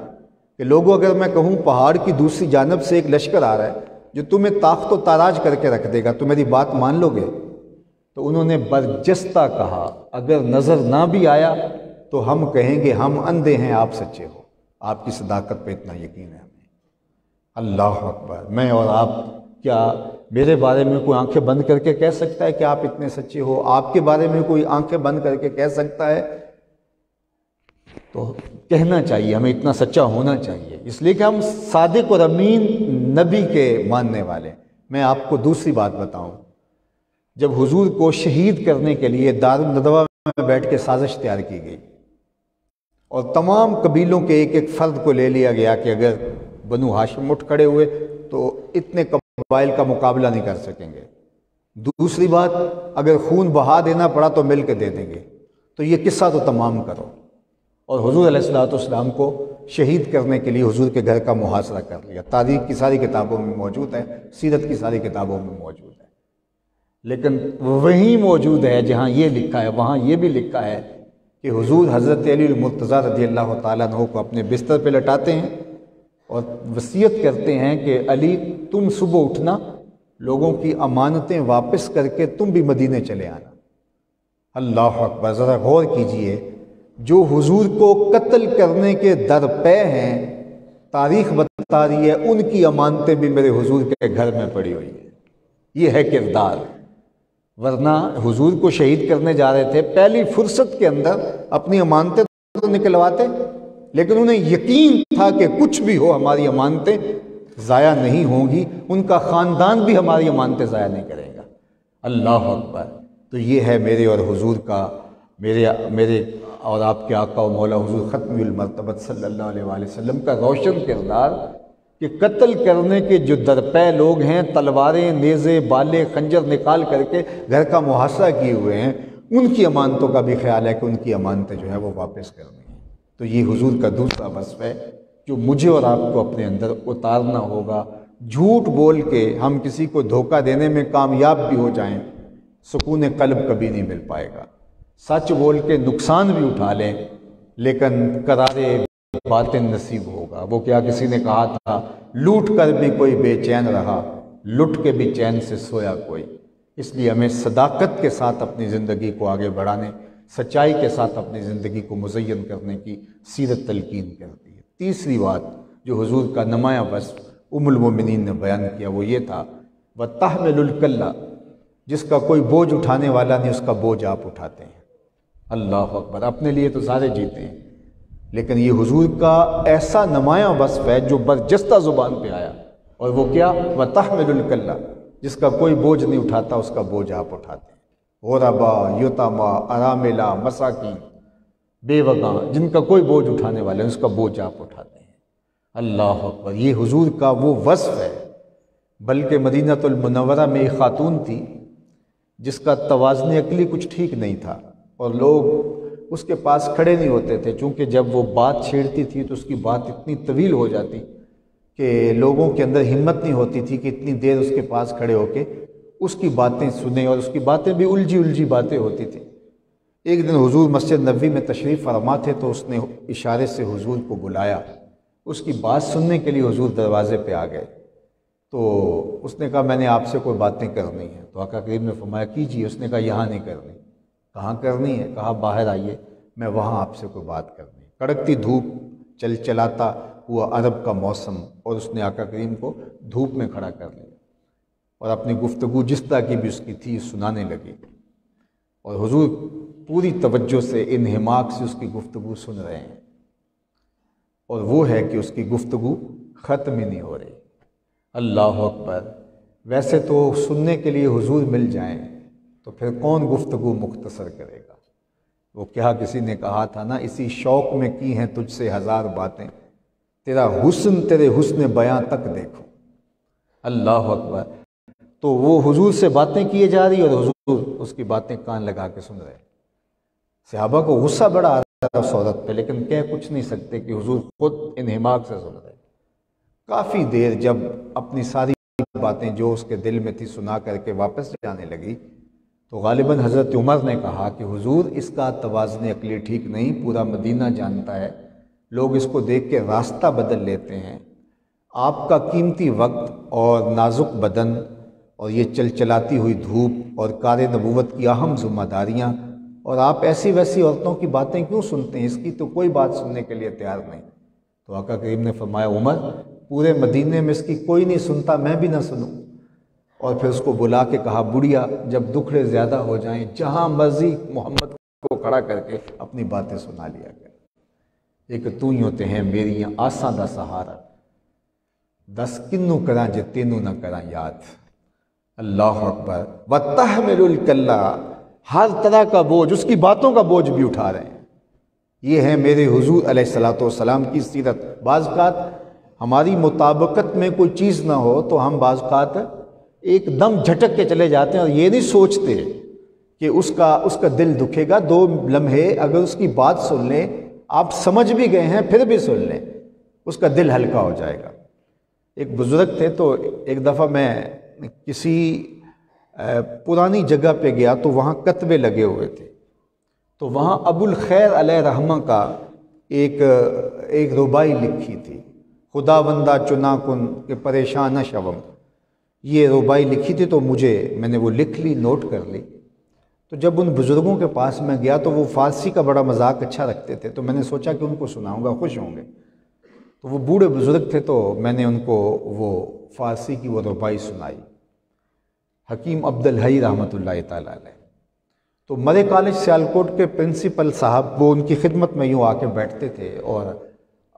کہ لوگوں، اگر میں کہوں پہاڑ کی دوسری جانب سے ایک لشکر آ رہا ہے جو تمہیں طاقت و تاراج کر کے رکھ دے گا، تو میری بات مان لو گے؟ تو انہوں نے برجستہ کہا اگر نظر نہ بھی آیا تو ہم کہیں گے ہم اندھے ہیں، آپ سچے ہو۔ آپ کی صداقت پہ اتنا یقین ہے ہمیں۔ اللہ اکبر! میں اور آپ، کیا میرے بارے میں کوئی آنکھیں بند کر کے کہہ سکتا ہے کہ آپ اتنے سچے ہو؟ آپ کے بارے میں کوئی آنکھیں بند کر کے کہہ سکتا ہے؟ تو کہنا چاہیے، ہمیں اتنا سچا ہونا چاہیے، اس لیے کہ ہم صادق اور امین نبی کے ماننے والے۔ میں آپ کو دوسری بات بتاؤں، جب حضور کو شہید کرنے کے لیے دارالندوہ میں بیٹھ کے سازش تیار کی گئی، اور تمام قبیلوں کے ایک ایک فرد کو لے لیا گیا کہ اگر بنو ہاشم اٹھ کھڑے ہوئے تو اتنے قبائل کا مقابلہ نہیں کر سکیں گے، دوسری بات اگر خون بہا دینا پڑا تو مل کے دے دیں گے، تو یہ قصہ تو تمام کرو۔ اور حضور علیہ السلام کو شہید کرنے کے لیے حضور کے گھر کا محاصرہ کر لیا۔ تاریخ کی ساری کتابوں میں موجود ہے، سیرت کی ساری کتابوں میں موجود ہے، لیکن وہیں موجود ہے جہاں یہ لکھا ہے، وہاں یہ بھی لکھا ہے کہ حضور حضرت علی المرتضیٰ رضی اللہ تعالیٰ عنہ کو اپنے بستر پہ لٹاتے ہیں اور وصیت کرتے ہیں کہ علی تم صبح اٹھنا، لوگوں کی امانتیں واپس کر کے تم بھی مدینے چلے آنا۔ اللہ اکبر! ذرا غور کیجئے، جو حضور کو قتل کرنے کے درپے ہیں، تاریخ بتا رہی ہے ان کی امانتیں بھی میرے حضور کے گھر میں پڑی ہوئی ہیں۔ یہ ہے کردار، ورنہ حضور کو شہید کرنے جا رہے تھے، پہلی فرصت کے اندر اپنی امانتیں تو نکلواتے، لیکن انہیں یقین تھا کہ کچھ بھی ہو ہماری امانتیں ضائع نہیں ہوں گی، ان کا خاندان بھی ہماری امانتیں ضائع نہیں کرے گا۔ اللہ اکبر! تو یہ ہے میرے اور حضور کا، میرے اور آپ کے آقا و مولا حضور ختم المرتبت صلی اللہ علیہ وآلہ وسلم کا روشن کردار، کہ قتل کرنے کے جو درپے لوگ ہیں، تلواریں، نیزے، بالے، خنجر نکال کر کے گھر کا محاصرہ کیے ہوئے ہیں، ان کی امانتوں کا بھی خیال ہے کہ ان کی امانتیں جو ہیں وہ واپس کرنی ہیں۔ تو یہ حضور کا دوسرا وصف ہے جو مجھے اور آپ کو اپنے اندر اتارنا ہوگا۔ جھوٹ بول کے ہم کسی کو دھوکہ دینے میں کامیاب بھی ہو جائیں، سکون قلب کبھی نہیں مل پائے گا۔ سچ بول کے نقصان بھی اٹھا لیں، لیکن قرارے باطن نصیب ہوگا۔ وہ کیا کسی نے کہا تھا، لوٹ کر بھی کوئی بے چین رہا، لٹ کے بھی چین سے سویا کوئی۔ اس لیے ہمیں صداقت کے ساتھ اپنی زندگی کو آگے بڑھانے، سچائی کے ساتھ اپنی زندگی کو مزین کرنے کی سیرت تلقین کرتی ہے۔ تیسری بات جو حضور کا نمایاں وصف ام المومنین نے بیان کیا وہ یہ تھا، وَتَحْمِلُ الْكَلَّ، جس کا کوئی بوجھ اٹھانے والا نہیں، اس کا بوجھ آپ اٹھاتے ہیں۔ اللہ اکبر، اپنے لیے تو سارے جیتے ہیں، لیکن یہ حضور کا ایسا نمایاں وصف ہے جو برجستہ زبان پہ آیا، اور وہ کیا؟ وَتَحْمِلُ الْكَلَّ، جس کا کوئی بوجھ نہیں اٹھاتا اس کا بوجھ آپ اٹھاتے ہیں۔ غربا، یتاما، اراملہ، مساکین، بیوگاں، جن کا کوئی بوجھ اٹھانے والے ہیں اس کا بوجھ آپ اٹھاتے ہیں۔ اللہ اکبر، یہ حضور کا وہ وصف ہے۔ بلکہ مدینہ المنورہ میں ایک خاتون تھی جس کا توازن عقلی کچھ ٹھیک نہیں تھا، اور لوگ اس کے پاس کھڑے نہیں ہوتے تھے، چونکہ جب وہ بات چھیڑتی تھی تو اس کی بات اتنی طویل ہو جاتی کہ لوگوں کے اندر ہمت نہیں ہوتی تھی کہ اتنی دیر اس کے پاس کھڑے ہو کے اس کی باتیں سنیں، اور اس کی باتیں بھی الجھی باتیں ہوتی تھیں۔ ایک دن حضور مسجد نبوی میں تشریف فرما تھے تو اس نے اشارے سے حضور کو بلایا، اس کی بات سننے کے لیے حضور دروازے پہ آ گئے۔ تو اس نے کہا میں نے آپ سے کوئی باتیں کرنی ہیں، تو آقا کریم نے فرمایا کیجیے۔ اس نے کہا یہاں نہیں کرنی۔ کہاں کرنی ہے؟ کہا باہر آئیے، میں وہاں آپ سے کوئی بات کرنی ہے۔ کڑکتی دھوپ، چلاتا ہوا عرب کا موسم، اور اس نے آقا کریم کو دھوپ میں کھڑا کر لیا اور اپنی گفتگو جس طرح کی بھی اس کی تھی سنانے لگی، اور حضور پوری توجہ سے انہماک سے اس کی گفتگو سن رہے ہیں، اور وہ ہے کہ اس کی گفتگو ختم ہی نہیں ہو رہی۔ اللہ اکبر، ویسے تو سننے کے لیے حضور مل جائیں تو پھر کون گفتگو مختصر کرے گا؟ وہ کیا کسی نے کہا تھا نا، اسی شوق میں کی ہیں تجھ سے ہزار باتیں، تیرا حسن تیرے حسن بیاں تک دیکھو۔ اللہ اکبر، تو وہ حضور سے باتیں کیے جا رہی اور حضور اس کی باتیں کان لگا کے سن رہے۔ صحابہ کو غصہ بڑا آ رہا تھا اس عورت پہ، لیکن کہہ کچھ نہیں سکتے کہ حضور خود انہماک سے سن رہے۔ کافی دیر جب اپنی ساری باتیں جو اس کے دل میں تھی سنا کر کے واپس جانے لگی تو غالباً حضرت عمر نے کہا کہ حضور اس کا توازن عقلی ٹھیک نہیں، پورا مدینہ جانتا ہے، لوگ اس کو دیکھ کے راستہ بدل لیتے ہیں، آپ کا قیمتی وقت اور نازک بدن اور یہ چلاتی ہوئی دھوپ اور کار نبوت کی اہم ذمہ داریاں، اور آپ ایسی ویسی عورتوں کی باتیں کیوں سنتے ہیں؟ اس کی تو کوئی بات سننے کے لیے تیار نہیں۔ تو آقا کریم نے فرمایا عمر، پورے مدینے میں اس کی کوئی نہیں سنتا، میں بھی نہ سنوں۔ اور پھر اس کو بلا کے کہا بڑھیا، جب دکھڑے زیادہ ہو جائیں جہاں مرضی محمد کو کھڑا کر کے اپنی باتیں سنا لیا کر۔ ایک تو ہی ہوتے ہیں میری آساں دا سہارا، دس کنوں کراں جے تینوں نہ کراں یاد۔ اللہ اکبر، وَتَحْمِلُ الْكَلَّ، ہر طرح کا بوجھ، اس کی باتوں کا بوجھ بھی اٹھا رہے ہیں۔ یہ ہے میرے حضور علیہ الصلوۃ کی سیرت۔ بعض اوقات ہماری مطابقت میں کوئی چیز نہ ہو تو ہم بعض اوقات ایک دم جھٹک کے چلے جاتے ہیں اور یہ نہیں سوچتے کہ اس کا دل دکھے گا۔ دو لمحے اگر اس کی بات سن لیں، آپ سمجھ بھی گئے ہیں پھر بھی سن لیں، اس کا دل ہلکا ہو جائے گا۔ ایک بزرگ تھے، تو ایک دفعہ میں کسی پرانی جگہ پہ گیا تو وہاں کتبے لگے ہوئے تھے، تو وہاں ابو الخیر علیہ رحمہ کا ایک ربائی لکھی تھی، خدا بندہ چنا کن کہ پریشان نہ شوم۔ یہ ربائی لکھی تھی تو میں نے وہ لکھ لی، نوٹ کر لی۔ تو جب ان بزرگوں کے پاس میں گیا تو وہ فارسی کا بڑا مذاق اچھا رکھتے تھے، تو میں نے سوچا کہ ان کو سناؤں گا، خوش ہوں گے۔ تو وہ بوڑھے بزرگ تھے تو میں نے ان کو وہ فارسی کی وہ ربائی سنائی، حکیم عبدالحی رحمۃ اللہ تعالیٰ علیہ۔ تو مرے کالج سیالکوٹ کے پرنسپل صاحب وہ ان کی خدمت میں یوں آ کے بیٹھتے تھے اور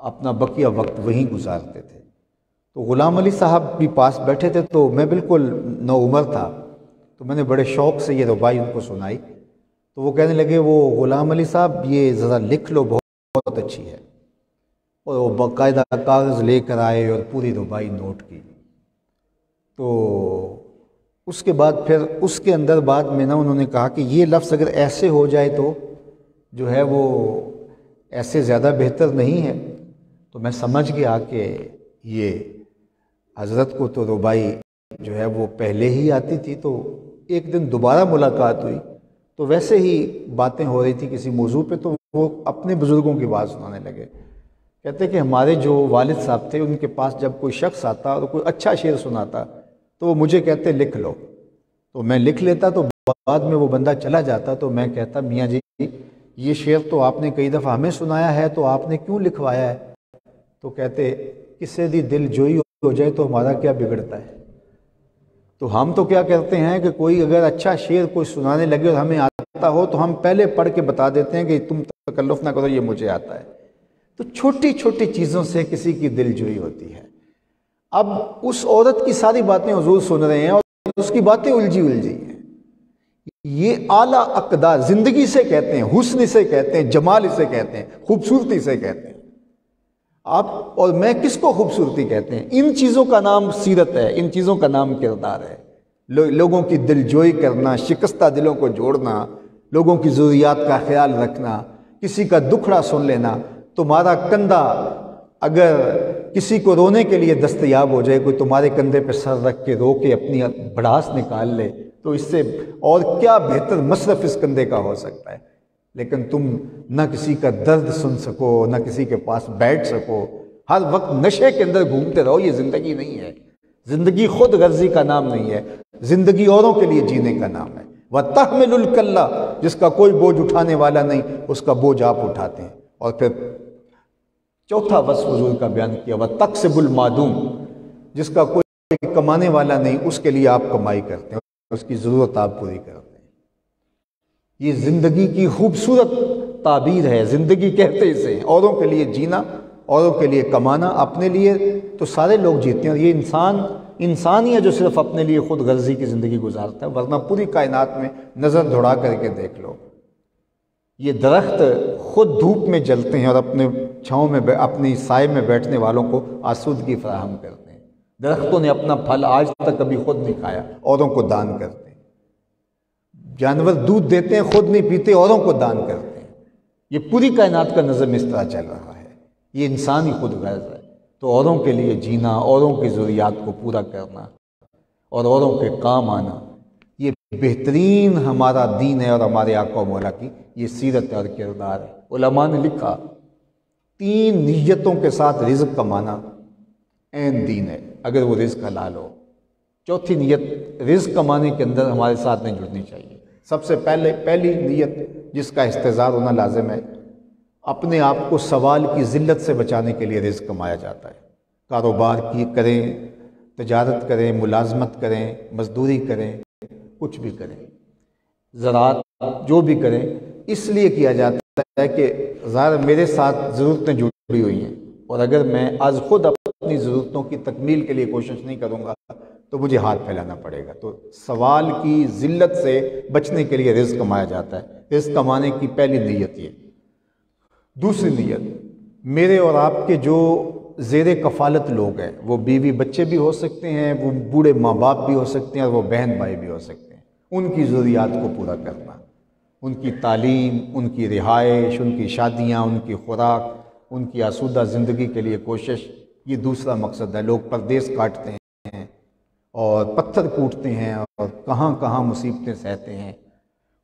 اپنا بقیہ وقت وہیں گزارتے تھے۔ تو غلام علی صاحب بھی پاس بیٹھے تھے، تو میں بالکل نوعمر تھا، تو میں نے بڑے شوق سے یہ ربائی ان کو سنائی۔ تو وہ کہنے لگے وہ غلام علی صاحب یہ ذرا لکھ لو، بہت اچھی ہے۔ اور وہ باقاعدہ کاغذ لے کر آئے اور پوری ربائی نوٹ کی۔ تو اس کے بعد پھر اس کے اندر بعد میں انہوں نے کہا کہ یہ لفظ اگر ایسے ہو جائے تو جو ہے وہ ایسے زیادہ بہتر نہیں ہے۔ تو میں سمجھ گیا کہ یہ حضرت کو تو ربائی جو ہے وہ پہلے ہی آتی تھی۔ تو ایک دن دوبارہ ملاقات ہوئی تو ویسے ہی باتیں ہو رہی تھی کسی موضوع پہ، تو وہ اپنے بزرگوں کی بات سنانے لگے۔ کہتے کہ ہمارے جو والد صاحب تھے ان کے پاس جب کوئی شخص آتا اور کوئی اچھا شعر سناتا تو وہ مجھے کہتے لکھ لو، تو میں لکھ لیتا، تو بعد میں وہ بندہ چلا جاتا تو میں کہتا میاں جی یہ شعر تو آپ نے کئی دفعہ ہمیں سنایا ہے، تو آپ نے کیوں لکھوایا ہے؟ تو کہتے کسے دی دل جوئی ہو جائے تو ہمارا کیا بگڑتا ہے؟ تو ہم تو کیا کرتے ہیں کہ کوئی اگر اچھا شعر کوئی سنانے لگے اور ہمیں آتا ہو تو ہم پہلے پڑھ کے بتا دیتے ہیں کہ تم تکلف نہ کرو، یہ مجھے آتا ہے۔ تو چھوٹی چھوٹی چیزوں سے کسی کی دل جوئی ہوتی ہے۔ اب اس عورت کی ساری باتیں حضور سن رہے ہیں اور اس کی باتیں الجھی ہیں۔ یہ اعلیٰ اقدار زندگی سے کہتے ہیں، حسن سے کہتے ہیں، جمال اسے کہتے ہیں، خوبصورتی سے کہتے ہیں۔ آپ اور میں کس کو خوبصورتی کہتے ہیں؟ ان چیزوں کا نام سیرت ہے، ان چیزوں کا نام کردار ہے۔ لوگوں کی دل جوئی کرنا، شکستہ دلوں کو جوڑنا، لوگوں کی ضروریات کا خیال رکھنا، کسی کا دکھڑا سن لینا۔ تمہارا کندھا اگر کسی کو رونے کے لیے دستیاب ہو جائے، کوئی تمہارے کندھے پہ سر رکھ کے رو کے اپنی بڑھاس نکال لے، تو اس سے اور کیا بہتر مصرف اس کندھے کا ہو سکتا ہے؟ لیکن تم نہ کسی کا درد سن سکو، نہ کسی کے پاس بیٹھ سکو، ہر وقت نشے کے اندر گھومتے رہو۔ یہ زندگی نہیں ہے۔ زندگی خود غرضی کا نام نہیں ہے، زندگی اوروں کے لیے جینے کا نام ہے۔ وَتَحْمِلُ الْكَلَّ، جس کا کوئی بوجھ اٹھانے والا نہیں، اس کا بوجھ آپ اٹھاتے ہیں۔ اور پھر چوتھا وصف حضور کا بیان کیا، وَتَقْسِبُ الْمَعْدُومَ، جس کا کوئی کمانے والا نہیں، اس کے لیے آپ کمائی کرتے ہیں، اس کی ضرورت آپ پوری کرتے ہیں۔ یہ زندگی کی خوبصورت تعبیر ہے۔ زندگی کہتے اسے ہیں، اوروں کے لیے جینا، اوروں کے لیے کمانا، اپنے لیے تو سارے لوگ جیتے ہیں۔ اور یہ انسان ہی ہے جو صرف اپنے لیے خود غرضی کی زندگی گزارتا ہے، ورنہ پوری کائنات میں نظر دوڑا کر کے دیکھ لو، یہ درخت خود دھوپ میں جلتے ہیں اور اپنے چھاؤں میں اپنی سائے میں بیٹھنے والوں کو آسودگی فراہم کرتے ہیں۔ درختوں نے اپنا پھل آج تک کبھی خود نہیں کھایا، اوروں کو دان کرتے ہیں۔ جانور دودھ دیتے ہیں، خود نہیں پیتے، اوروں کو دان کرتے ہیں۔ یہ پوری کائنات کا نظم اس طرح چل رہا ہے۔ یہ انسانی خود غرض ہے۔ تو اوروں کے لیے جینا، اوروں کی ضروریات کو پورا کرنا اور اوروں کے کام آنا، یہ بہترین ہمارا دین ہے اور ہمارے آقا و مولا کی یہ سیرت اور کردار ہے۔ علماء نے لکھا 3 نیتوں کے ساتھ رزق کمانا عین دین ہے، اگر وہ رزق حلال ہو۔ چوتھی نیت رزق کمانے کے اندر ہمارے ساتھ نہیں جڑنی چاہیے۔ سب سے پہلی نیت جس کا استحضار ہونا لازم ہے، اپنے آپ کو سوال کی ذلت سے بچانے کے لیے رزق کمایا جاتا ہے۔ کاروبار کریں، تجارت کریں، ملازمت کریں، مزدوری کریں، کچھ بھی کریں، زراعت جو بھی کریں، اس لیے کیا جاتا ہے کہ ظاہر میرے ساتھ ضرورتیں جڑی ہوئی ہیں، اور اگر میں آج خود اپنی ضرورتوں کی تکمیل کے لیے کوشش نہیں کروں گا تو مجھے ہاتھ پھیلانا پڑے گا۔ تو سوال کی ذلت سے بچنے کے لیے رزق کمایا جاتا ہے۔ رزق کمانے کی پہلی نیت یہ۔ دوسری نیت، میرے اور آپ کے جو زیر کفالت لوگ ہیں، وہ بیوی بچے بھی ہو سکتے ہیں، وہ بوڑھے ماں باپ بھی ہو سکتے ہیں، اور وہ بہن بھائی بھی ہو سکتے ہیں، ان کی ضروریات کو پورا کرنا، ان کی تعلیم، ان کی رہائش، ان کی شادیاں، ان کی خوراک، ان کی آسودہ زندگی کے لیے کوشش، یہ دوسرا مقصد ہے۔ لوگ پردیس کاٹتے ہیں اور پتھر کوٹتے ہیں اور کہاں کہاں مصیبتیں سہتے ہیں،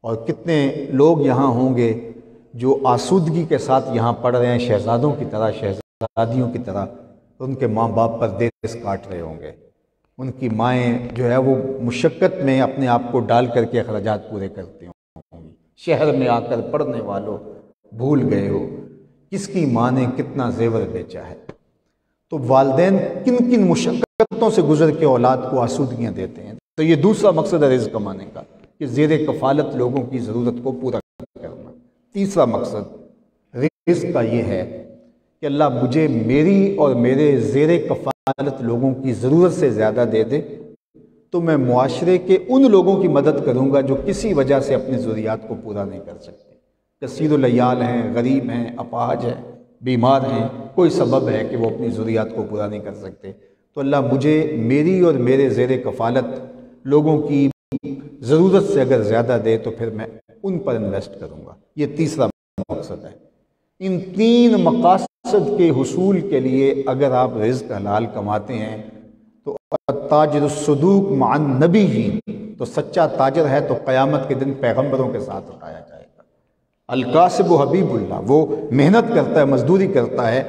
اور کتنے لوگ یہاں ہوں گے جو آسودگی کے ساتھ یہاں پڑھ رہے ہیں، شہزادوں کی طرح، شہزادیوں کی طرح، ان کے ماں باپ پردیس کاٹ رہے ہوں گے، ان کی مائیں جو ہے وہ مشقت میں اپنے آپ کو ڈال کر کے اخراجات پورے کرتے ہوں گی۔ شہر میں آ کر پڑھنے والوں بھول گئے ہو کس کی ماں نے کتنا زیور بیچا ہے۔ تو والدین کن کن مشقتوں سے گزر کے اولاد کو آسودگیاں دیتے ہیں۔ تو یہ دوسرا مقصد ہے رزق کمانے کا، کہ زیر کفالت لوگوں کی ضرورت کو پورا کرنا۔ تیسرا مقصد رزق کا یہ ہے کہ اللہ مجھے میری اور میرے زیر کفالت لوگوں کی ضرورت سے زیادہ دے دے، تو میں معاشرے کے ان لوگوں کی مدد کروں گا جو کسی وجہ سے اپنی ضروریات کو پورا نہیں کر سکتے، کثیر العیال ہیں، غریب ہیں، اپاہج ہیں، بیمار ہیں، کوئی سبب ہے کہ وہ اپنی ضروریات کو پورا نہیں کر سکتے، تو اللہ مجھے میری اور میرے زیر کفالت لوگوں کی ضرورت سے اگر زیادہ دے تو پھر میں ان پر انویسٹ کروں گا۔ یہ تیسرا مقصد ہے۔ ان 3 مقاصد کے حصول کے لیے اگر آپ رزق حلال کماتے ہیں تو التاجر الصدوق مع النبیین، تو سچا تاجر ہے تو قیامت کے دن پیغمبروں کے ساتھ اٹھایا جائے گا۔ الکاسب حبیب اللہ، وہ محنت کرتا ہے، مزدوری کرتا ہے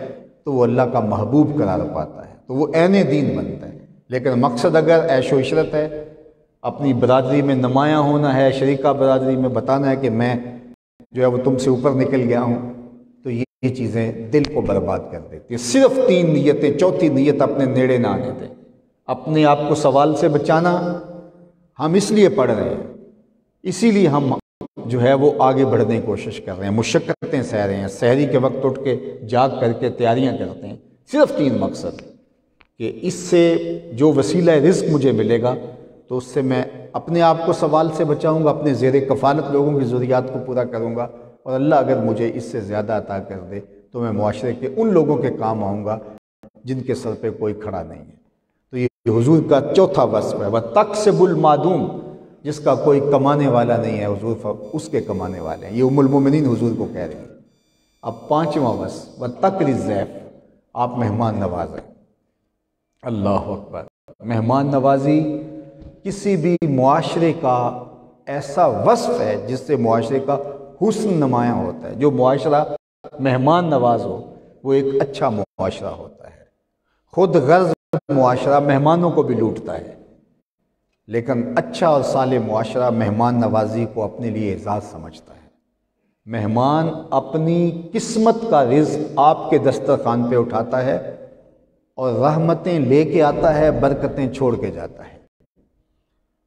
تو وہ اللہ کا محبوب قرار پاتا ہے، تو وہ عین دین بنتا ہے۔ لیکن مقصد اگر عیش و عشرت ہے، اپنی برادری میں نمایاں ہونا ہے، شریکہ برادری میں بتانا ہے کہ میں جو ہے وہ تم سے اوپر نکل گیا ہوں، تو یہ چیزیں دل کو برباد کر دیتی ہیں۔ صرف 3 نیتیں، چوتھی نیت اپنے نیڑے نہ آنے دیں۔ اپنے آپ کو سوال سے بچانا، ہم اس لیے پڑھ رہے ہیں، اسی لیے ہم جو ہے وہ آگے بڑھنے کی کوشش کر رہے ہیں، مشقتیں سہ رہے ہیں، سحری کے وقت اٹھ کے جاگ کر کے تیاریاں کرتے ہیں، صرف 3 مقصد کہ اس سے جو وسیلہ رزق مجھے ملے گا تو اس سے میں اپنے آپ کو سوال سے بچاؤں گا، اپنے زیر کفالت لوگوں کی ضروریات کو پورا کروں گا، اور اللہ اگر مجھے اس سے زیادہ عطا کر دے تو میں معاشرے کے ان لوگوں کے کام آؤں گا جن کے سر پہ کوئی کھڑا نہیں ہے۔ تو یہ حضور کا چوتھا وصف ہے، وَتَقْسِبُ الْمَعْدُومُ، جس کا کوئی کمانے والا نہیں ہے حضور اس کے کمانے والے ہیں۔ یہ ام المومنین حضور کو کہہ رہی ہیں۔ اب 5واں وصف وَتَقْرِ الضَّيْفَ، آپ مہمان نواز ہیں۔ اللہ اکبر! مہمان نوازی کسی بھی معاشرے کا ایسا وصف ہے جس سے معاشرے کا حسن نمایاں ہوتا ہے۔ جو معاشرہ مہمان نواز ہو وہ ایک اچھا معاشرہ ہوتا ہے۔ خود غرض معاشرہ مہمانوں کو بھی لوٹتا ہے، لیکن اچھا اور صالح معاشرہ مہمان نوازی کو اپنے لیے اعزاز سمجھتا ہے۔ مہمان اپنی قسمت کا رزق آپ کے دسترخوان پہ اٹھاتا ہے اور رحمتیں لے کے آتا ہے، برکتیں چھوڑ کے جاتا ہے۔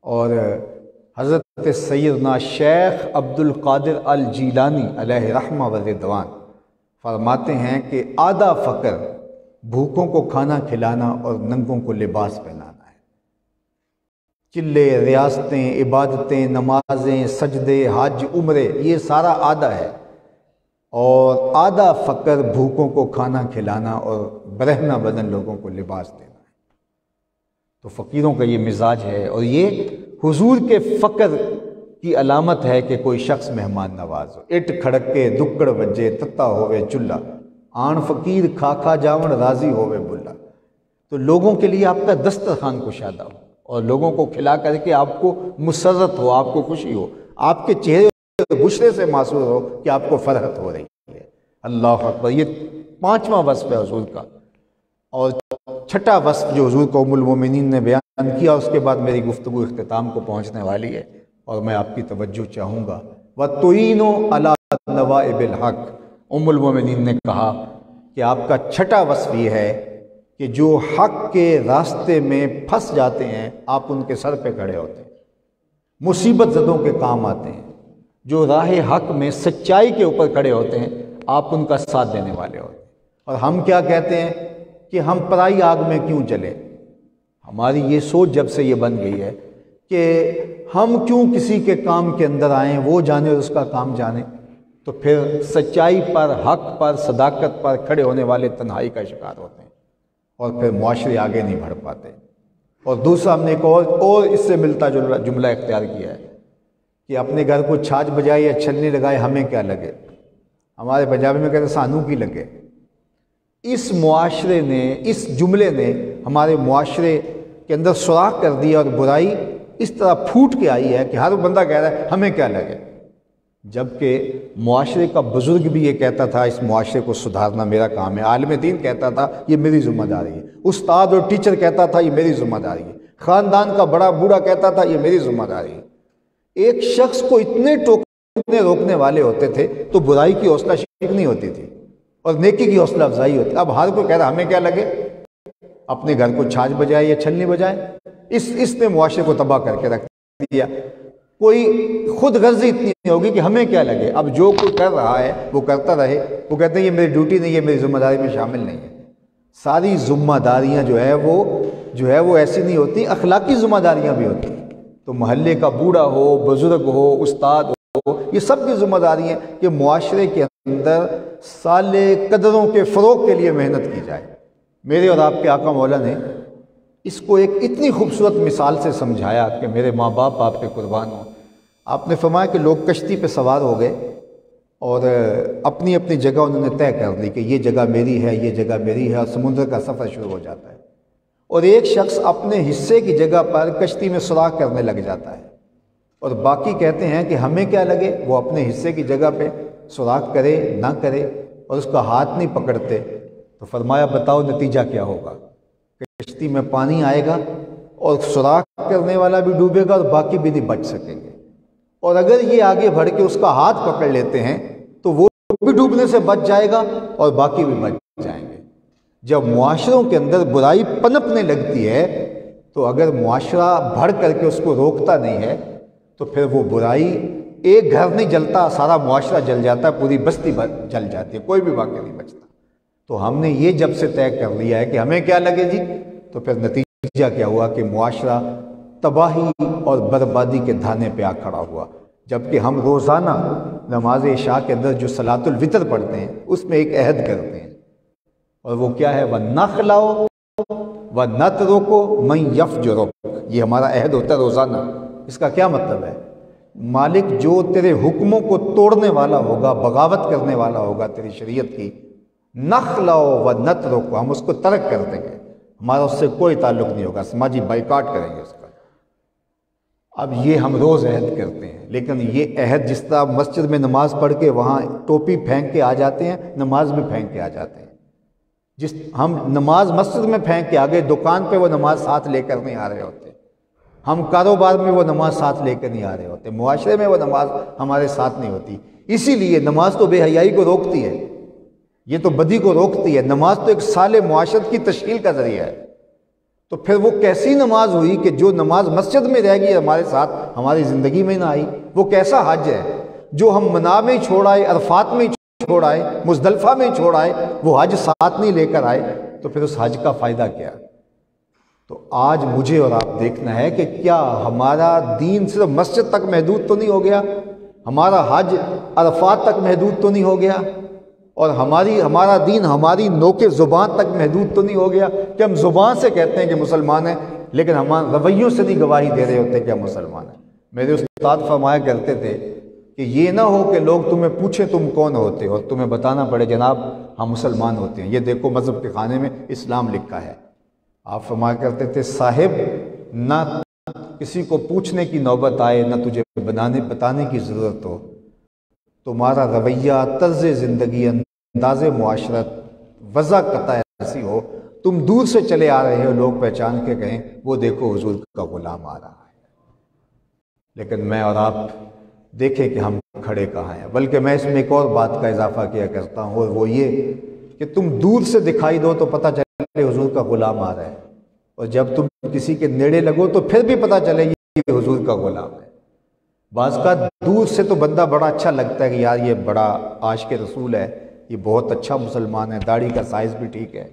اور حضرت سیدنا شیخ عبد القادر الجیلانی علیہ رحمہ و رضوان فرماتے ہیں کہ آدھا فقر بھوکوں کو کھانا کھلانا اور ننگوں کو لباس پہنانا ہے۔ چلے، ریاستیں، عبادتیں، نمازیں، سجدے، حج، عمرے، یہ سارا آدھا ہے، اور آدھا فقر بھوکوں کو کھانا کھلانا اور برہنہ بدن لوگوں کو لباس دینا ہے۔ تو فقیروں کا یہ مزاج ہے، اور یہ حضور کے فقر کی علامت ہے کہ کوئی شخص مہمان نواز ہو۔ اٹ کھڑکے دکڑ وجے تتا ہوئے چلہ، آن فقیر کھا کھا جاون راضی ہوئے بلا۔ تو لوگوں کے لیے آپ کا دسترخوان کشادہ ہو، اور لوگوں کو کھلا کر کے آپ کو مسرت ہو، آپ کو خوشی ہو، آپ کے چہرے بشرے سے محسوس ہو کہ آپ کو فرحت ہو رہی ہے۔ اللہ اکبر! یہ 5واں وصف ہے حضور کا۔ اور 6واں وصف جو حضور کو ام المومنین نے بیان کیا، اس کے بعد میری گفتگو اختتام کو پہنچنے والی ہے، اور میں آپ کی توجہ چاہوں گا۔ وَتُعِينُ عَلَىٰ نَوَائِبِ الْحَقِّ، ام المومنین نے کہا کہ آپ کا 6واں وصف یہ ہے کہ جو حق کے راستے میں پھنس جاتے ہیں آپ ان کے سر پہ کھڑے ہوتے ہیں، مصیبت زدوں کے کام آتے ہیں۔ جو راہ حق میں سچائی کے اوپر کھڑے ہوتے ہیں آپ ان کا ساتھ دینے والے ہوتے ہیں۔ اور ہم کیا کہتے ہیں کہ ہم پرائی آگ میں کیوں جلیں؟ ہماری یہ سوچ جب سے یہ بن گئی ہے کہ ہم کیوں کسی کے کام کے اندر آئیں، وہ جانے اور اس کا کام جانے، تو پھر سچائی پر، حق پر، صداقت پر کھڑے ہونے والے تنہائی کا شکار ہوتے ہیں، اور پھر معاشرے آگے نہیں بڑھ پاتے۔ اور دوسرا ہم نے ایک اور اس سے ملتا جملہ اختیار کیا ہے کہ اپنے گھر کو چھاج بجائے یا چھلنی لگائے ہمیں کیا لگے۔ ہمارے پنجابی میں کہتے ہیں سانو کی لگے۔ اس معاشرے نے، اس جملے نے ہمارے معاشرے کے اندر سوراخ کر دیا، اور برائی اس طرح پھوٹ کے آئی ہے کہ ہر بندہ کہہ رہا ہے ہمیں کیا لگے، جبکہ معاشرے کا بزرگ بھی یہ کہتا تھا اس معاشرے کو سدھارنا میرا کام ہے، عالم دین کہتا تھا یہ میری ذمہ داری ہے، استاد اور ٹیچر کہتا تھا یہ میری ذمہ داری ہے، خاندان کا بڑا بوڑھا کہتا تھا یہ میری ذمہ داری ہے۔ ایک شخص کو اتنے ٹوکنے روکنے والے ہوتے تھے تو برائی کی حوصلہ شکنی ہوتی تھی اور نیکی کی حوصلہ افزائی ہوتی۔ اب ہر کوئی کہہ رہا ہمیں کیا لگے، اپنے گھر کو چھاج بجائے یا چھلنی بجائے۔ اس نے معاشرے کو تباہ کر کے رکھ دیا۔ کوئی خود غرضی اتنی نہیں ہوگی کہ ہمیں کیا لگے، اب جو کوئی کر رہا ہے وہ کرتا رہے، وہ کہتے ہیں یہ میری ڈیوٹی نہیں ہے، میری ذمہ داری میں شامل نہیں ہے۔ ساری ذمہ داریاں جو ہے وہ ایسی نہیں ہوتی، اخلاقی ذمہ داریاں بھی ہوتی ہیں۔ تو محلے کا بوڑھا ہو، بزرگ ہو، استاد ہو، یہ سب کی ذمہ داری ہے کہ معاشرے کے اندر صالح قدروں کے فروغ کے لیے محنت کی جائے۔ میرے اور آپ کے آقا مولا نے اس کو ایک اتنی خوبصورت مثال سے سمجھایا کہ میرے ماں باپ آپ پہ قربان ہوں۔ آپ نے فرمایا کہ لوگ کشتی پہ سوار ہو گئے اور اپنی اپنی جگہ انہوں نے طے کر لی کہ یہ جگہ میری ہے، یہ جگہ میری ہے، اور سمندر کا سفر شروع ہو جاتا ہے۔ اور ایک شخص اپنے حصے کی جگہ پر کشتی میں سوراخ کرنے لگ جاتا ہے، اور باقی کہتے ہیں کہ ہمیں کیا لگے، وہ اپنے حصے کی جگہ پہ سوراخ کرے نہ کرے اور اس کا ہاتھ نہیں پکڑتے۔ تو فرمایا بتاؤ نتیجہ کیا ہوگا؟ کشتی میں پانی آئے گا اور سوراخ کرنے والا بھی ڈوبے گا اور باقی بھی نہیں بچ سکیں گے، اور اگر یہ آگے بڑھ کے اس کا ہاتھ پکڑ لیتے ہیں تو وہ بھی ڈوبنے سے بچ جائے گا اور باقی بھی بچ جائیں گے۔ جب معاشروں کے اندر برائی پنپنے لگتی ہے تو اگر معاشرہ بڑھ کر کے اس کو روکتا نہیں ہے تو پھر وہ برائی، ایک گھر نہیں جلتا، سارا معاشرہ جل جاتا ہے، پوری بستی جل جاتی ہے، کوئی بھی واقعہ نہیں بچتا۔ تو ہم نے یہ جب سے طے کر لیا ہے کہ ہمیں کیا لگے جی، تو پھر نتیجہ کیا ہوا کہ معاشرہ تباہی اور بربادی کے دھانے پہ آ کھڑا ہوا۔ جبکہ ہم روزانہ نماز عشاء کے اندر جو صلاۃ الوتر پڑھتے ہیں اس میں ایک عہد کرتے ہیں، اور وہ کیا ہے؟ وَنَخْلَعُ وَنَتْرُكُ مَن يَفْجُرُكَ، یہ ہمارا عہد ہوتا ہے روزانہ۔ اس کا کیا مطلب ہے؟ مالک جو تیرے حکموں کو توڑنے والا ہوگا، بغاوت کرنے والا ہوگا تیری شریعت کی، نَخْلَعُ وَنَتْرُكُ، ہم اس کو ترک کر دیں گے، ہمارا اس سے کوئی تعلق نہیں ہوگا، سماجی بائیکاٹ کریں گے اس کا۔ اب یہ ہم روز عہد کرتے ہیں، لیکن یہ عہد جس طرح مسجد میں نماز پڑھ کے وہاں ٹوپی پھینک کے آ جاتے ہیں، نماز میں پھینک کے آ جاتے ہیں۔ جس ہم نماز مسجد میں پھینک کے آ گئے، دکان پہ وہ نماز ساتھ لے کر نہیں آ رہے ہوتے، ہم کاروبار میں وہ نماز ساتھ لے کر نہیں آ رہے ہوتے، معاشرے میں وہ نماز ہمارے ساتھ نہیں ہوتی۔ اسی لیے نماز تو بے حیائی کو روکتی ہے، یہ تو بدی کو روکتی ہے۔ نماز تو ایک صالح معاشرت کی تشکیل کا ذریعہ ہے۔ تو پھر وہ کیسی نماز ہوئی کہ جو نماز مسجد میں رہ گئی ہمارے ساتھ، ہماری زندگی میں نہ آئی؟ وہ کیسا حج ہے جو ہم منا میں چھوڑ آئے، عرفات میں چھوڑ آئے، مزدلفہ میں چھوڑ آئے، وہ حج ساتھ نہیں لے کر آئے؟ تو پھر اس حج کا فائدہ کیا؟ تو آج مجھے اور آپ دیکھنا ہے کہ کیا ہمارا دین صرف مسجد تک محدود تو نہیں ہو گیا، ہمارا حج عرفات تک محدود تو نہیں ہو گیا، اور ہمارا دین ہماری نوک زبان تک محدود تو نہیں ہو گیا کہ ہم زبان سے کہتے ہیں کہ مسلمان ہیں لیکن ہمارے رویوں سے نہیں گواہی دے رہے ہوتے کہ ہم مسلمان ہیں۔ میرے استاد فرمایا کرتے تھے کہ یہ نہ ہو کہ لوگ تمہیں پوچھیں تم کون ہوتے ہو اور تمہیں بتانا پڑے جناب ہم مسلمان ہوتے ہیں، یہ دیکھو مذہب کے خانے میں اسلام لکھا ہے۔ آپ فرمایا کرتے تھے صاحب نہ کسی کو پوچھنے کی نوبت آئے، نہ تجھے بتانے کی ضرورت ہو، تمہارا رویہ، طرز زندگی، انداز معاشرت، وضع قطع ایسی ہو، تم دور سے چلے آ رہے ہو، لوگ پہچان کے کہیں وہ دیکھو حضور کا غلام آ رہا ہے۔ لیکن میں اور آپ دیکھیں کہ ہم کھڑے کہاں ہیں۔ بلکہ میں اس میں ایک اور بات کا اضافہ کیا کرتا ہوں، اور وہ یہ کہ تم دور سے دکھائی دو تو پتہ چلے حضور کا غلام آ رہا ہے، اور جب تم کسی کے نیڑے لگو تو پھر بھی پتہ چلے یہ حضور کا غلام ہے۔ بعض کا دور سے تو بندہ بڑا اچھا لگتا ہے کہ یار یہ بڑا عاشق رسول ہے، یہ بہت اچھا مسلمان ہے، داڑھی کا سائز بھی ٹھیک ہے،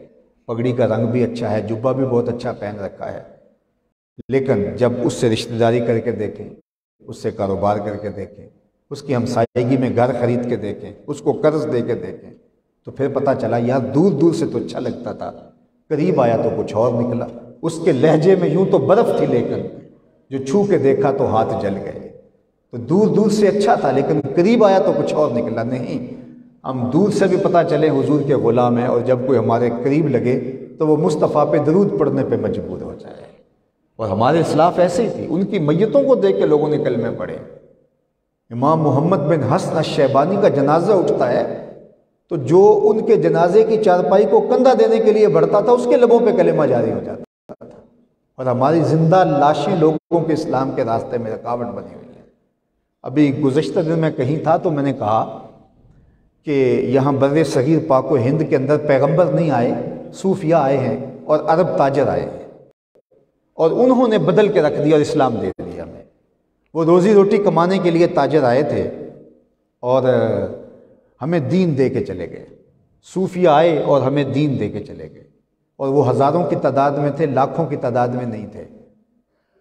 پگڑی کا رنگ بھی اچھا ہے، جبہ بھی بہت اچھا پہن رکھا ہے۔ لیکن جب اس سے رشتہ داری کر کے دیکھیں، اس سے کاروبار کر کے دیکھیں، اس کی ہمسائیگی میں گھر خرید کے دیکھیں، اس کو قرض دے کے دیکھیں، تو پھر پتہ چلا یار دور دور سے تو اچھا لگتا تھا، قریب آیا تو کچھ اور نکلا۔ اس کے لہجے میں یوں تو برف تھی لیکن جو چھو کے دیکھا تو ہاتھ جل گئے۔ تو دور دور سے اچھا تھا لیکن قریب آیا تو کچھ اور نکلا۔ نہیں، ہم دور سے بھی پتہ چلے حضور کے غلام ہیں، اور جب کوئی ہمارے قریب لگے تو وہ مصطفیٰ پہ درود پڑھنے پہ مجبور ہو جائے۔ اور ہمارے اسلاف ایسے ہی تھی، ان کی میتوں کو دیکھ کے لوگوں نے کلمے پڑھے۔ امام محمد بن حسن الشیبانی کا جنازہ اٹھتا ہے تو جو ان کے جنازے کی چارپائی کو کندھا دینے کے لیے بڑھتا تھا اس کے لبوں پہ کلمہ جاری ہو جاتا تھا، اور ہماری زندہ لاشیں لوگوں کے اسلام کے راستے میں رکاوٹ بنی ہوئی ہے۔ ابھی گزشتہ دن میں کہیں تھا تو میں نے کہا کہ یہاں بر صغیر پاک و ہند کے اندر پیغمبر نہیں آئے، صوفیاء آئے ہیں اور عرب تاجر آئے ہیں، اور انہوں نے بدل کے رکھ دیا اور اسلام دے دیا ہمیں۔ وہ روزی روٹی کمانے کے لیے تاجر آئے تھے اور ہمیں دین دے کے چلے گئے۔ صوفیاء آئے اور ہمیں دین دے کے چلے گئے، اور وہ ہزاروں کی تعداد میں تھے، لاکھوں کی تعداد میں نہیں تھے۔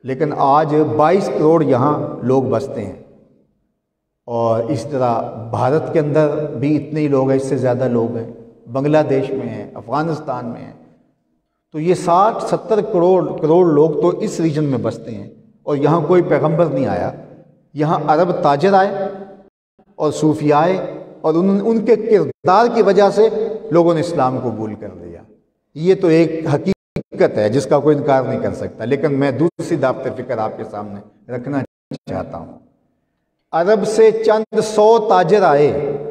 لیکن آج 22 کروڑ یہاں لوگ بستے ہیں، اور اس طرح بھارت کے اندر بھی اتنے ہی لوگ ہیں، اس سے زیادہ لوگ ہیں، بنگلہ دیش میں ہیں، افغانستان میں ہیں۔ تو یہ 60-70 کروڑ لوگ تو اس ریجن میں بستے ہیں، اور یہاں کوئی پیغمبر نہیں آیا۔ یہاں عرب تاجر آئے اور صوفیاء آئے، اور ان کے کردار کی وجہ سے لوگوں نے اسلام قبول کر لیا۔ یہ تو ایک حقیقت ہے جس کا کوئی انکار نہیں کر سکتا۔ لیکن میں دوسری دعوت فکر آپ کے سامنے رکھنا چاہتا ہوں۔ عرب سے چند 100 تاجر آئے،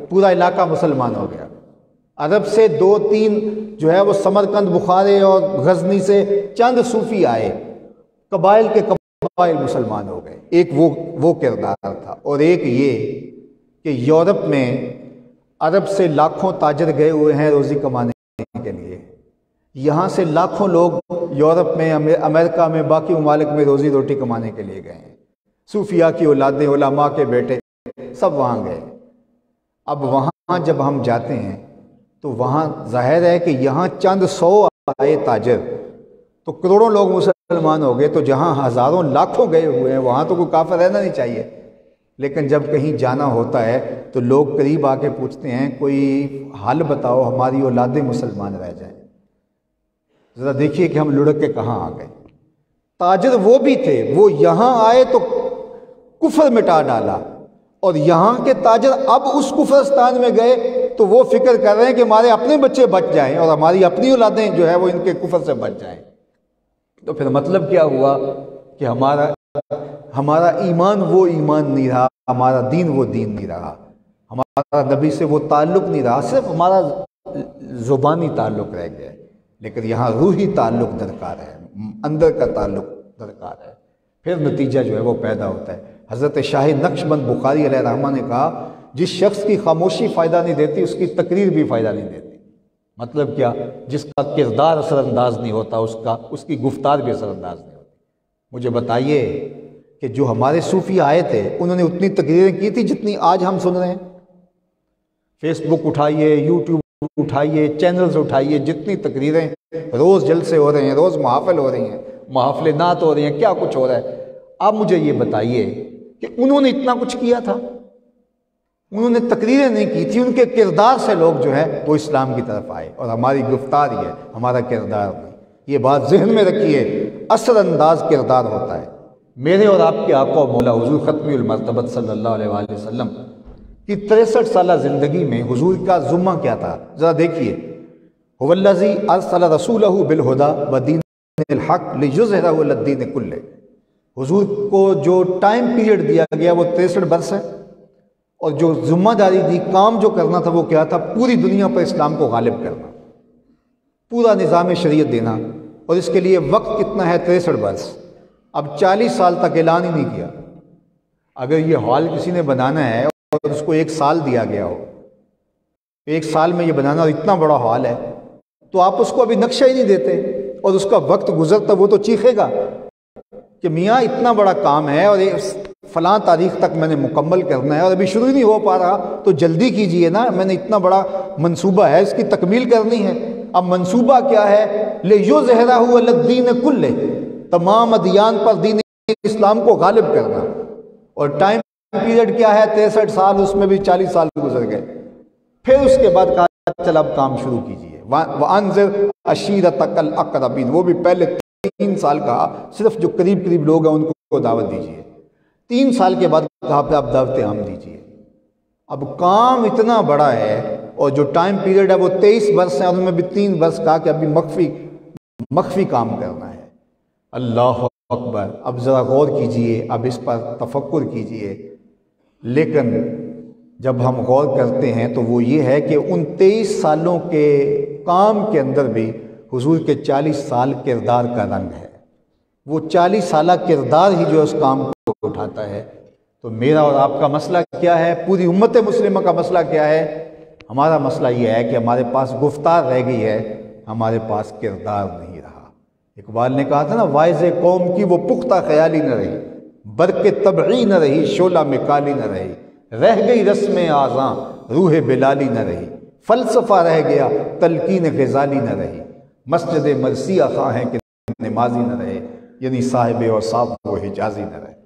پورا علاقہ مسلمان ہو گیا۔ عرب سے 2-3 جو ہے وہ سمرقند، بخارے اور غزنی سے چند صوفی آئے، قبائل کے قبائل مسلمان ہو گئے۔ ایک وہ کردار تھا، اور ایک یہ کہ یورپ میں عرب سے لاکھوں تاجر گئے ہوئے ہیں روزی کمانے کے لیے، یہاں سے لاکھوں لوگ یورپ میں، امریکہ میں، باقی ممالک میں روزی روٹی کمانے کے لیے گئے ہیں۔ صوفیاء کی اولادیں، علماء کے بیٹے سب وہاں گئے۔ اب وہاں جب ہم جاتے ہیں تو وہاں ظاہر ہے کہ یہاں چند سو آئے تاجر تو کروڑوں لوگ مسلمان ہو گئے، تو جہاں ہزاروں لاکھوں گئے ہوئے ہیں وہاں تو کوئی کافر رہنا نہیں چاہیے۔ لیکن جب کہیں جانا ہوتا ہے تو لوگ قریب آ کے پوچھتے ہیں کوئی حل بتاؤ ہماری اولادیں مسلمان رہ جائیں۔ ذرا دیکھیے کہ ہم لڑک کے کہاں آ گئے۔ تاجر وہ بھی تھے، وہ یہاں آئے تو کفر مٹا ڈالا، اور یہاں کے تاجر اب اس کفرستان میں گئے تو وہ فکر کر رہے ہیں کہ ہمارے اپنے بچے بچ جائیں اور ہماری اپنی اولادیں جو ہے وہ ان کے کفر سے بچ جائیں۔ تو پھر مطلب کیا ہوا کہ ہمارا ایمان وہ ایمان نہیں رہا، ہمارا دین وہ دین نہیں رہا، ہمارا نبی سے وہ تعلق نہیں رہا، صرف ہمارا زبانی تعلق رہ گیا۔ لیکن یہاں روحی تعلق درکار ہے، اندر کا تعلق درکار ہے، پھر نتیجہ جو ہے وہ پیدا ہوتا ہے۔ حضرت شاہ نقشبند بخاری علیہ الرحمہ نے کہا جس شخص کی خاموشی فائدہ نہیں دیتی اس کی تقریر بھی فائدہ نہیں دیتی۔ مطلب کیا؟ جس کا کردار اثر انداز نہیں ہوتا اس کی گفتار بھی اثر انداز نہیں ہوتی۔ مجھے بتائیے کہ جو ہمارے صوفی آئے تھے انہوں نے اتنی تقریریں کی تھی جتنی آج ہم سن رہے ہیں۔ فیس بک اٹھائیے، یوٹیوب اٹھائیے، چینلز اٹھائیے، جتنی تقریریں، روز جلسے ہو رہے ہیں، روز محافل ہو رہی ہیں، محافل نعت ہو رہی ہیں، کیا کچھ ہو رہا ہے۔ اب مجھے یہ بتائیے کہ انہوں نے اتنا کچھ کیا تھا؟ انہوں نے تقریریں نہیں کی تھی، ان کے کردار سے لوگ جو ہے وہ اسلام کی طرف آئے، اور ہماری گفتار ہی ہے، ہمارا کردار نہیں۔ یہ بات ذہن میں رکھیے، اثر انداز کردار ہوتا ہے۔ میرے اور آپ کے آقا و مولا حضور ختمی المرتبت صلی اللہ علیہ وآلہ وسلم کی 63 سالہ زندگی میں حضور کا ذمہ کیا تھا؟ ذرا دیکھیے، هو الذی ارسل رسولہ بالہدی ودین الحق لیظہرہ علی الدین کلہ۔ حضور کو جو ٹائم پیریڈ دیا گیا وہ 63 برس ہے، اور جو ذمہ داری دی، کام جو کرنا تھا وہ کیا تھا؟ پوری دنیا پر اسلام کو غالب کرنا، پورا نظام شریعت دینا، اور اس کے لیے وقت کتنا ہے؟ 63 برس۔ اب 40 سال تک اعلان ہی نہیں کیا۔ اگر یہ ہال کسی نے بنانا ہے اور اس کو 1 سال دیا گیا ہو، 1 سال میں یہ بنانا، اور اتنا بڑا ہال ہے، تو آپ اس کو ابھی نقشہ ہی نہیں دیتے، اور اس کا وقت گزرتا وہ تو چیخے گا کہ میاں اتنا بڑا کام ہے اور فلاں تاریخ تک میں نے مکمل کرنا ہے اور ابھی شروع ہی نہیں ہو پا رہا، تو جلدی کیجئے نا، میں نے اتنا بڑا منصوبہ ہے، اس کی تکمیل کرنی ہے۔ اب منصوبہ کیا ہے؟ لیظہرہ علی الدین کلہ، تمام ادیان پر دین اسلام کو غالب کرنا، اور ٹائم پیریڈ کیا ہے؟ 63 سال، اس میں بھی 40 سال گزر گئے۔ پھر اس کے بعد کہا چل اب کام شروع کیجئے، وَأَنذِرْ عَشِيرَتَكَ الْأَقْرَبِينَ، وہ بھی پہلے 3 سال کہا صرف جو قریب قریب لوگ ہیں ان کو دعوت دیجئے۔ 3 سال کے بعد کہا پہ آپ دعوت عام دیجئے۔ اب کام اتنا بڑا ہے، اور جو ٹائم پیریڈ ہے وہ 23 برس ہیں، اور ان میں بھی 3 برس کہا کہ ابھی مخفی کام کرنا ہے۔ اللہ اکبر! اب ذرا غور کیجئے، اب اس پر تفکر کیجئے۔ لیکن جب ہم غور کرتے ہیں تو وہ یہ ہے کہ ان 23 سالوں کے کام کے اندر بھی حضور کے 40 سال کردار کا رنگ ہے۔ وہ 40 سالہ کردار ہی جو اس کام کو اٹھاتا ہے۔ تو میرا اور آپ کا مسئلہ کیا ہے؟ پوری امت مسلمہ کا مسئلہ کیا ہے؟ ہمارا مسئلہ یہ ہے کہ ہمارے پاس گفتار رہ گئی ہے، ہمارے پاس کردار نہیں رہا۔ اقبال نے کہا تھا نا، وائز قوم کی وہ پختہ خیالی نہ رہی، برق طبعی نہ رہی، شعلہ مکالی نہ رہی، رہ گئی رسم آزاں، روح بلالی نہ رہی، فلسفہ رہ گیا، تلقین غزالی نہ رہی، مسجد مرثیہ خواہ ہیں کہ نمازی نہ رہے، یعنی صاحب اور صاحب و حجازی نہ رہے۔